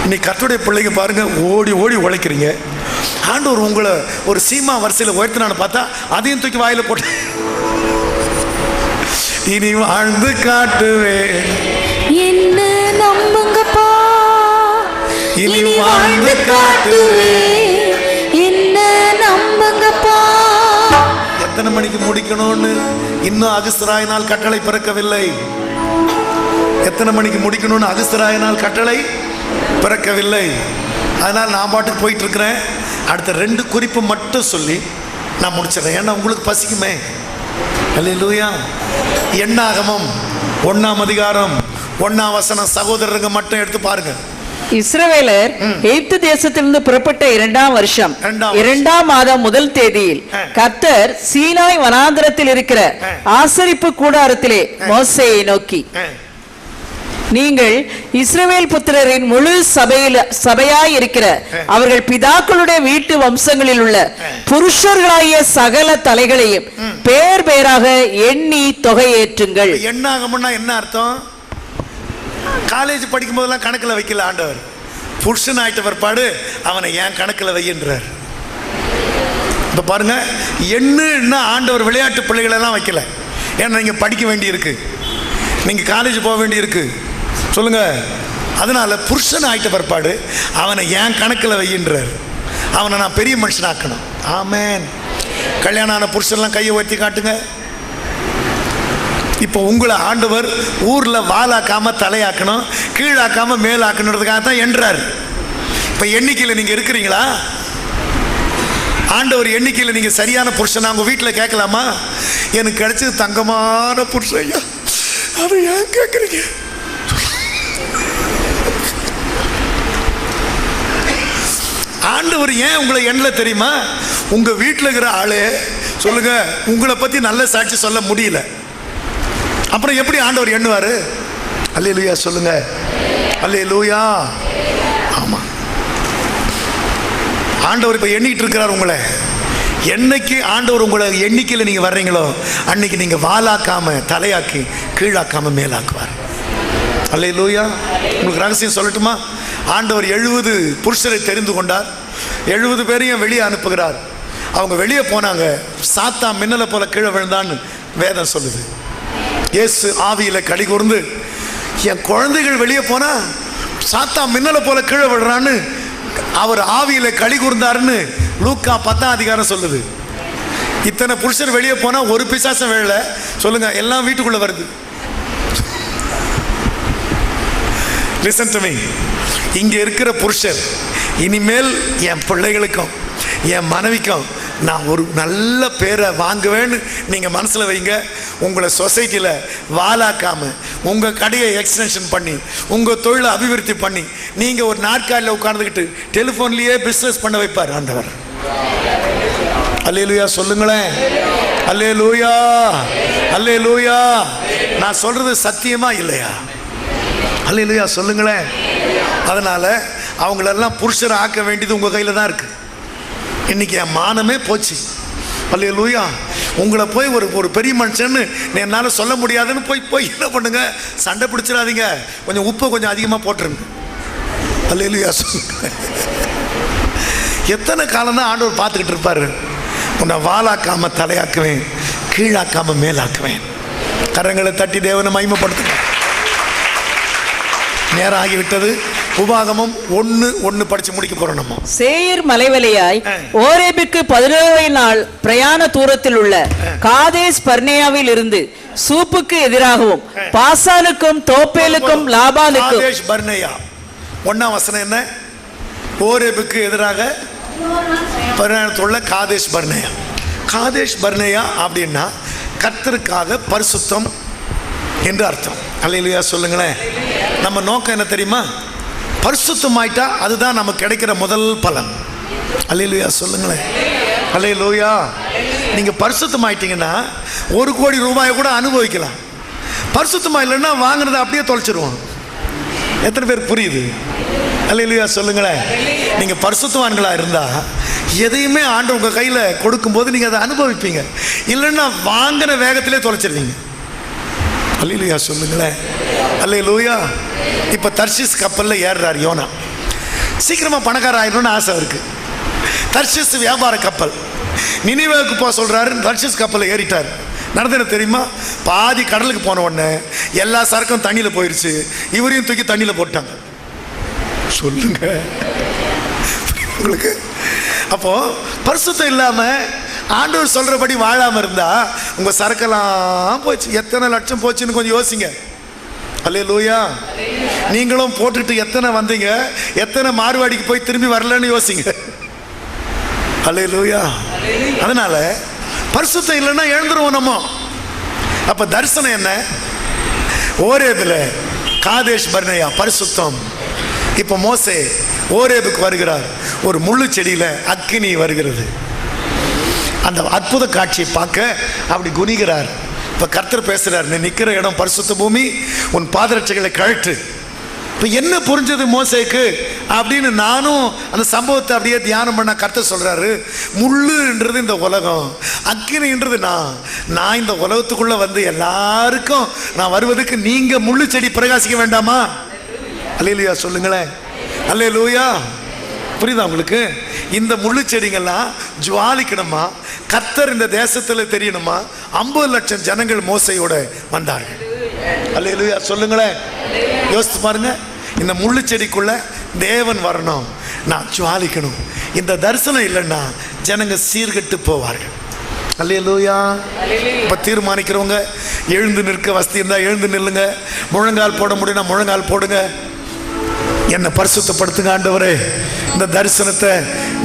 இன்னைக்கு கர்த்தருடைய பிள்ளைங்க பாருங்க, ஓடி ஓடி உழைக்கிறீங்க. ஆண்டவர் உங்களை ஒரு சீமா வரிசையில் உயர்த்தினான்னு பார்த்தா அதையும் தூக்கி வாயில போட்டு இனி வாழ்ந்து காட்டுவேன் என்ன நம்புங்கப்பா, இனி வாழ்ந்து காட்டுவேன் என்ன நம்புங்கப்பா. எத்தனை மணிக்கு முடிக்கணும்னு இன்னும் அகஸ்தராயினால் கட்டளை பிறக்கவில்லை. எத்தனை மணிக்கு முடிக்கணும்னு அகஸ்தராயினால் கட்டளை பிறக்கவில்லை. அதனால் நான் பாட்டுக்கு போயிட்டு இருக்கிறேன். அடுத்த 2 குறிப்பு மட்டும் சொல்லி நான் முடிச்சிடறேன், ஏன்னா உங்களுக்கு பசிக்குமே. அல்லேலூயா. எண்ணாகமம் 1ஆம் அதிகாரம் 1ஆம் வசனம் சகோதரருங்க மட்டும் எடுத்து பாருங்க. இஸ்ரவேலர் எகிப்து தேசத்திலிருந்து புறப்பட்ட 2ஆம் வருஷம் 2ஆம் மாதம் 1 தேதியில் கர்த்தர் சீனாய் வனாந்தரத்தில் இருக்கிற ஆசரிப்பு கூடாரத்திலே மோசேயை நோக்கி, நீங்கள் இஸ்ரவேல் புத்திரரின் முழு சபையாய் இருக்கிற அவர்கள் பிதாக்களுடைய வீட்டு வம்சங்களில் உள்ள புருஷர்களாகிய சகல தலைகளையும் பேர் பேராக எண்ணி தொகையேற்றுங்கள். எண்ணாகமம்னா என்ன அர்த்தம்? காலேஜ் படிக்கும் போதெல்லாம் கணக்கில் வைக்கல ஆண்டவர். புருஷன் ஆயிட்ட பிற்பாடு அவனை ஏன் கணக்கில் வையின்றார். இப்போ பாருங்க, எண்ணுன்னா ஆண்டவர் விளையாட்டு பிள்ளைகளெல்லாம் வைக்கல. ஏன்னா நீங்கள் படிக்க வேண்டியிருக்கு, நீங்கள் காலேஜ் போக வேண்டியிருக்கு, சொல்லுங்க. அதனால புருஷன் ஆயிட்ட பிற்பாடு அவனை ஏன் கணக்கில் வையின்றார். அவனை நான் பெரிய மனுஷனாக்கணும். ஆமேன். கல்யாணம் ஆன புருஷன்லாம் கையை உயர்த்தி காட்டுங்க. இப்போ உங்களை ஆண்டவர் ஊரில் வாலாக்காம தலையாக்கணும், கீழாக்காம மேலாக்கணுன்றதுக்காக தான் என்றார். இப்போ எண்ணிக்கையில் நீங்கள் இருக்கிறீங்களா? ஆண்டவர் எண்ணிக்கையில் நீங்கள் சரியான புருஷனா உங்கள் வீட்டில் கேட்கலாமா? எனக்கு கிடைச்சது தங்கமான புருஷன் ஐயா, அதை ஏன் கேட்குறீங்க? ஆண்டவர் ஏன் உங்களை எண்ணல தெரியுமா? உங்க வீட்டில் இருக்கிற ஆளு சொல்லுங்க, உங்களை பத்தி நல்ல சாட்சி சொல்ல முடியல, அப்புறம் எப்படி ஆண்டவர் எண்ணுவாரு? அல்லேலூயா சொல்லுங்க. அல்லேலூயா. ஆமா, ஆண்டவர் இப்ப எண்ணிட்டு இருக்கிறார் உங்களை. என்னைக்கு ஆண்டவர் உங்களை எண்ணிக்கையில் நீங்க வர்றீங்களோ அன்னைக்கு நீங்க வாலாக்காம தலையாக்கி கீழாக்காம மேலாக்குவார். அல்லேலூயா. உங்களுக்கு ரகசியம் சொல்லட்டுமா? ஆண்டவர் 70 புருஷரை தெரிந்து கொண்டார். 70 பேரையும் வெளியே அனுப்புகிறார். அவங்க வெளியே போனாங்க, சாத்தா மின்னலை போல கீழே விழுந்தான்னு வேதம் சொல்லுது. இயேசு ஆவியில களி கூர்ந்து, என் குழந்தைகள் வெளியே போனா சாத்தா மின்னலை போல கீழே விழுறான்னு அவர் ஆவியில களி கூர்ந்தாருன்னு லூக்கா 10ஆம் அதிகாரம் சொல்லுது. இத்தனை புருஷர் வெளியே போனா ஒரு பிசாசம் விழல, சொல்லுங்க, எல்லாம் வீட்டுக்குள்ள வருது. Listen to me. இங்க இருக்கிற புருஷர் இனிமேல் என் பிள்ளைகளுக்கும் என் மனைவிக்கும் நான் ஒரு நல்ல பேரை வாங்குவேன்னு நீங்கள் மனசில் வைங்க. உங்களை சொசைட்டியில் வாலாக்காம உங்கள் கடையை எக்ஸ்டென்ஷன் பண்ணி உங்கள் தொழிலை அபிவிருத்தி பண்ணி நீங்கள் ஒரு நாற்காலியில் உட்கார்ந்துக்கிட்டு டெலிஃபோன்லேயே பிஸ்னஸ் பண்ண வைப்பார் ஆண்டவர். அல்லேலூயா சொல்லுங்களேன். அல்லேலூயா. அல்லேலூயா. நான் சொல்றது சத்தியமா இல்லையா? அல்லேலூயா சொல்லுங்களேன். அதனால அவங்களெல்லாம் புருஷரை ஆக்க வேண்டியது உங்கள் கையில் தான் இருக்கு. இன்னைக்கு என் மானமே போச்சு. அல்லேலூயா. உங்களை போய் ஒரு பெரிய மனுஷன்னு என்னால் சொல்ல முடியாதுன்னு போய் என்ன பண்ணுங்க, சண்டை பிடிச்சிடாதீங்க, கொஞ்சம் உப்பை கொஞ்சம் அதிகமாக போட்டுருங்க. அல்லேலூயா சொல்லுங்க. எத்தனை காலம் தான் ஆண்டவர் பார்த்துக்கிட்டு இருப்பாரு? உன்னை வாலாக்காம தலையாக்குவேன், கீழாக்காம மேலாக்குவேன். கரங்களை தட்டி தேவனை மகிமைப்படுத்துங்க. நேரம் ஆகிவிட்டது. உபாகமம் 1:1 படிச்சு முடிக்க போறோம். நம்ம சேயீர் மலைவழியாய் ஓரேபுக்கு 17 நாள் பிரயாண தூரத்தில் உள்ள காதேஸ் பர்னேயாவில் இருந்து சூப்புக்கு எதிராகவும் பாசானுக்கும் தோப்பேலுக்கும் லாபானுக்கும். காதேஸ் பர்னேயா 1ஆம் வசனம் என்ன? ஓரேபுக்கு எதிராக பிரயாணத்துள்ள காதேஸ் பர்னேயா. காதேஸ் பர்னேயா அப்படின்னா கர்த்தருக்காக பரிசுத்தம் என்று அர்த்தம். அல்லேலூயா சொல்லுங்களேன். நம்ம நோக்கம் என்ன தெரியுமா? பரிசுத்தமாயிட்டா அதுதான் நமக்கு கிடைக்கிற முதல் பலன். அல்லேலூயா சொல்லுங்களேன். அல்லேலூயா. நீங்க பரிசுத்தமாயிட்டீங்கன்னா 1 கோடி ரூபாயை கூட அனுபவிக்கலாம். பரிசுத்தமா இல்லைன்னா வாங்கினதை அப்படியே தொலைச்சிருவோம். எத்தனை பேர் புரியுது? அல்லேலூயா சொல்லுங்களேன். நீங்க பரிசுத்தவான்களா இருந்தா எதையுமே ஆண்டு உங்க கையில கொடுக்கும்போது நீங்க அதை அனுபவிப்பீங்க. இல்லைன்னா வாங்கின வேகத்திலே தொலைச்சிருவீங்க. அல்லேலூயா சொல்லுங்களேன். அல்லேலூயா. இப்ப தர்ஷீஸ் கப்பல்ல ஏறுறார் யோனா. சீக்கிரமா பணக்கார ஆயிடணும்னு ஆசை இருக்கு. தர்ஷீஸ் வியாபார கப்பல். நினிவேவுக்கு போக சொல்றாரு. தர்ஷீஸ் கப்பலில் ஏறிட்டார். நடந்தது தெரியுமா? பாதி கடலுக்கு போன உடனே எல்லா சரக்கும் தண்ணியில் போயிடுச்சு. இவரையும் தூக்கி தண்ணியில் போட்டாங்க. சொல்லுங்க உங்களுக்கு. அப்போ பரிசுத்தம் இல்லாம ஆண்டவர் சொல்றபடி வாழாம இருந்தா உங்க சரக்கெல்லாம் போச்சு. எத்தனை லட்சம் போச்சுன்னு கொஞ்சம் யோசிங்க. அல்லேலூயா. நீங்களும் போட்டுட்டு எத்தனை வந்தீங்க, எத்தனை மார்வாடிக்கு போய் திரும்பி வரலன்னு யோசிங்க. அல்லேலூயா. அதனால பரிசுத்தம் இல்லைன்னா எழுந்துருவோம் நம்ம. அப்ப தரிசனம் என்ன? ஓரேபில் காதேஷ் பர்னேயா பரிசுத்தம். இப்ப மோசே ஓரேபுக்கு வருகிறார். ஒரு முள்ளு செடியில அக்கினி வருகிறது. அந்த அற்புத காட்சியை பார்க்க அப்படி குனிகிறார். இப்ப கர்த்தர் பேசுறார், நீ நிக்கிற இடம் பரிசுத்த பூமி, உன் பாதரட்சைகளை கழட்டு. இப்ப என்ன புரிஞ்சது மோசேக்கு அப்படின்னு நானும் அந்த சம்பவத்தை அப்படியே தியானம் பண்ண கர்த்தர் சொல்றாரு, முள்ளுன்றது இந்த உலகம், அக்கினின்றது நான் இந்த உலகத்துக்குள்ள வந்து எல்லாருக்கும் நான் வருவதுக்கு நீங்க முள்ளு செடி பிரகாசிக்க வேண்டாமா? அல்லேலூயா சொல்லுங்களேன். அல்லேலூயா. புரியுதா உங்களுக்கு? இந்த முள்ளு செடிங்கள்லாம் ஜுவாலிக்கணுமா, கர்த்தர் இந்த தேசத்தில் தெரியணுமா? 50 லட்சம் ஜனங்கள் மோசையோட வந்தார்கள். அல்லேலூயா சொல்லுங்களேன். யோசித்து பாருங்க. இந்த முள்ளு செடிக்குள்ள தேவன் வரணும், நான் ஜுவாலிக்கணும். இந்த தரிசனம் இல்லைன்னா ஜனங்க சீர்கெட்டு போவார்கள். அல்லேலூயா. இப்ப தீர்மானிக்கிறவங்க எழுந்து நிற்க வசதி இருந்தா எழுந்து நில்லுங்க. முழங்கால் போட முடியும்னா முழங்கால் போடுங்க. என்னை பரிசுத்தப்படுத்துங்க ஆண்டவரே. இந்த தரிசனத்தை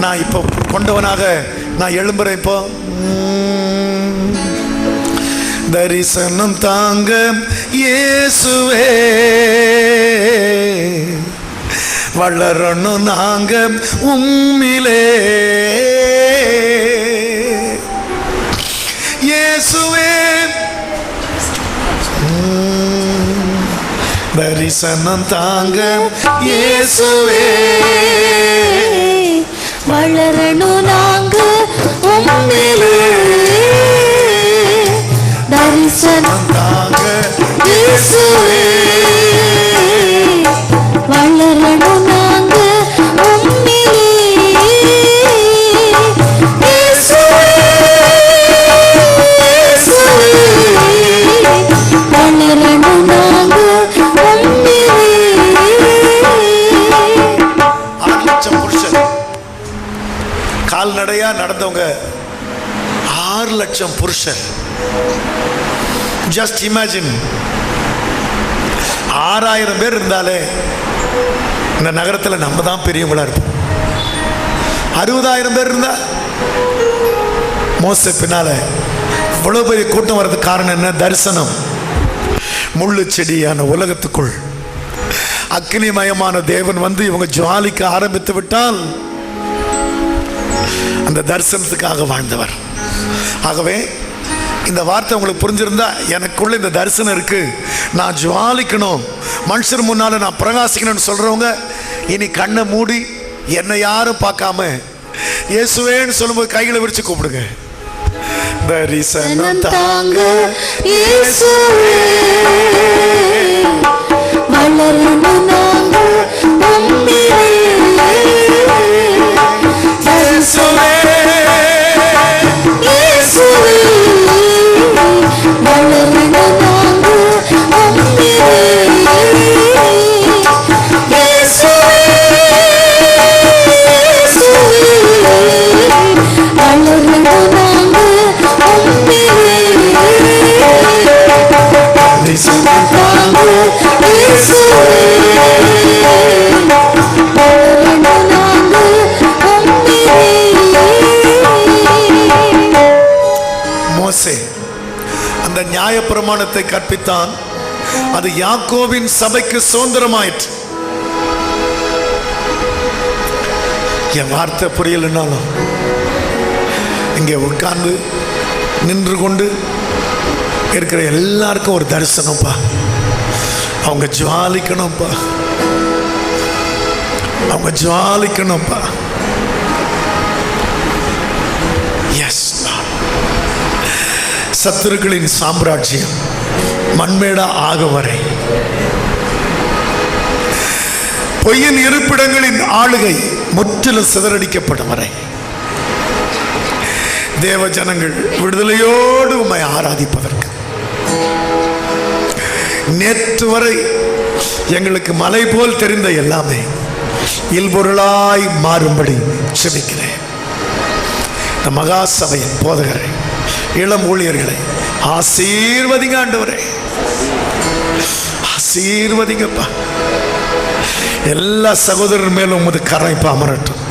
நான் இப்போ கொண்டவனாக நான் எழும்புறேன். இப்போ தரிசனம் தாங்க இயேசுவே, வளரணும் நாங்க உம்மிலே. இயேசுவே தரிசனம் தாங்க இயேசுவே, வளரணும் நாங்க உம்மிலே. தரிசனம் தாங்க இயேசுவே, வளரணும் நாங்க உம்மிலே. இயேசுவே, இயேசுவே, வளரணும் நாங்க உம்மிலே. 6 லட்சம் புருஷன் கால்நடையா நடந்தவங்க 6 லட்சம் புருஷன். Just imagine. 6000 பேர் இருந்தாலே இந்த நகரத்தில் நம்ம தான் பெரியவங்களா இருப்போம். 60,000 பேர் இருந்தா மோசே பின்னால இவ்வளவு பெரிய கூட்டம் வர்றதுக்கு காரணம் என்ன? தரிசனம். முள்ளு செடியான உலகத்துக்குள் அக்னிமயமான தேவன் வந்து இவங்க ஜுவாலிக்க ஆரம்பித்து விட்டால் அந்த தரிசனத்துக்காக வாழ்ந்தவர். ஆகவே இந்த வார்த்தை உங்களுக்கு புரிஞ்சிருந்தா, எனக்குள்ள இந்த தரிசனம் இருக்கு, நான் ஜுவாலிக்கணும், மனுஷர் முன்னால நான் பிரகாசிக்கணும்னு சொல்றவங்க இனி கண்ணை மூடி என்னை யாரும் பார்க்காம இயேசுவேன்னு சொல்லும்போது கைகளை விரிச்சு கூப்பிடுங்க. தரிசனம் தாங்க இயேசுவே, வளரணும் நாங்க உம்மிலே. இயேசுவே, இயேசுவே, வளரணும் நாங்க உம்மிலே. இயேசுவே, இயேசுவே, வளரணும் நாங்க உம்மிலே. தரிசனம் தாங்க இயேசுவே, வளரணும் நாங்க உம்மிலே. மோசே அந்த நியாயப்பிரமாணத்தை கற்பித்தான். அது யாக்கோபின் சபைக்கு சுதந்திரமாயிற்று. என் வார்த்தை புரியலனாலும் இங்கே உட்கார்ந்து நின்று கொண்டு இருக்கிற எல்லாருக்கும் ஒரு தரிசனம்ப்பா. அவங்க ஜுவாலிக்கணும்ப்பா. அவங்க ஜுவாலிக்கணும்ப்பா. எஸ், சத்துருக்களின் சாம்ராஜ்யம் மண்மேடா ஆகும் வரை, பொய்யின் இருப்பிடங்களின் ஆளுகை முற்றிலும் சிதறடிக்கப்படும் வரை தேவ ஜனங்கள் விடுதலையோடு உம்மை ஆராதிப்பதற்கு நேற்று வரை எங்களுக்கு மலை போல் தெரிந்த எல்லாமே இல்பொருளாய் மாறும்படி செபிக்கிறேன். இந்த மகா சபையின் போதகரை, இளம் ஊழியர்களை ஆசீர்வதிங்க ஆண்டவரே, ஆசீர்வதிங்கப்பா. எல்லா சகோதரர் மேலும் உமது கரம் இப்ப அமரட்டும்.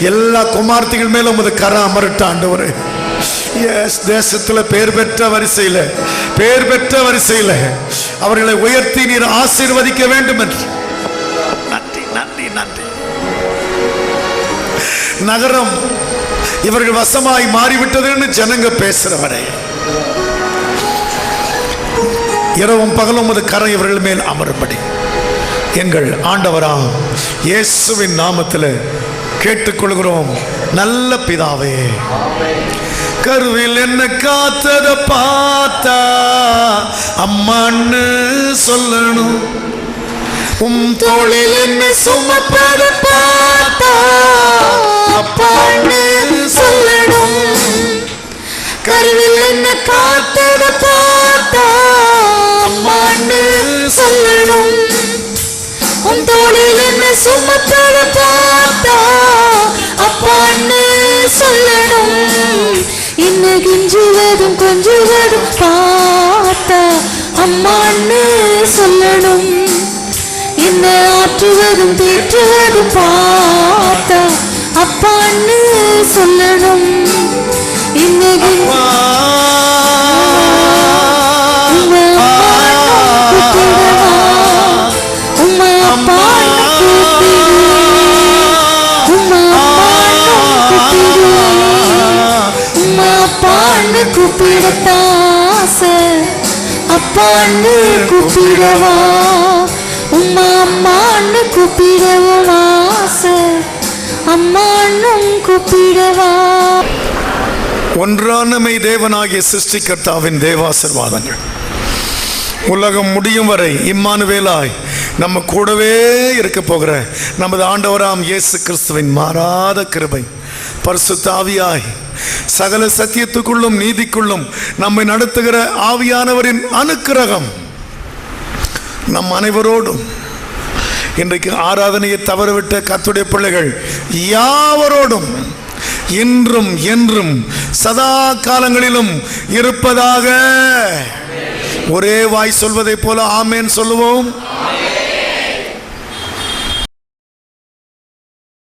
எல்லா குமார்த்திகள் மேலும் உமது கரம் அமரட்டும் ஆண்டவரே. தேசத்துல பேர் பெற்ற வரிசையில் அவர்களை உயர்த்தி நீர் ஆசீர்வதிக்க வேண்டும் என்று நன்றி நன்றி நன்றி. நகரம் இவர்கள் வசமாய் மாறிவிட்டதுன்னு ஜனங்க பேசுறவரை இரவும் பகலும் உமது கரம் இவர்கள் மேல் அமரும்படி எங்கள் ஆண்டவராம் இயேசுவின் நாமத்தில் கேட்டுக்கொள்கிறோம் நல்ல பிதாவே. கருவில் என்ன காத்தத பார்த்தா அம்மான்னு சொல்லணும், உம் தோளில் என்ன சுமப்பத பார்த்தா அப்பான்னு சொல்லணும். கருவில் என்ன காத்தத பார்த்தா அம்மான்னு சொல்லணும், உன் தோளில் என்ன சுமப்பத பார்த்தா அப்பான்னு சொல்லணும். இன்னும் கிஞ்சுவதும் கொஞ்சுவதும் பார்த்தா அம்மான்னு சொல்லணும். என்ன ஆற்றுவதும் தேற்றுவதும் பார்த்தா அப்பான்னு சொல்லணும். இன்னும் கூப்பிடத்தாச அப்பான்னு கூப்பிடவா, உம்மா அம்மான்னு கூப்பிடவும் ஆசை, அம்மான்னும் கூப்பிடவா. ஒன்றானமை தேவனாகிய சிருஷ்டிகர்த்தாவின் தேவாசீர்வாதங்கள் உலகம் முடியும் வரை இம்மானுவேலாய் நம்ம கூடவே இருக்க போகிற நமது ஆண்டவராம் இயேசு கிறிஸ்துவின் மாறாத கிருபை, பரிசுத்த ஆவியாய் சகல சத்தியத்துக்குள்ளும் நீதிக்குள்ளும் நம்மை நடத்துகிற ஆவியானவரின் அனுக்கிரகம் நம் அனைவரோடும், இன்றைக்கு ஆராதனையை தவறவிட்ட கர்த்தருடைய பிள்ளைகள் யாவரோடும் இன்றும் என்றும் சதா காலங்களிலும் இருப்பதாக. ஒரே வாய் சொல்வதை போல ஆமேன் சொல்லுவோம்.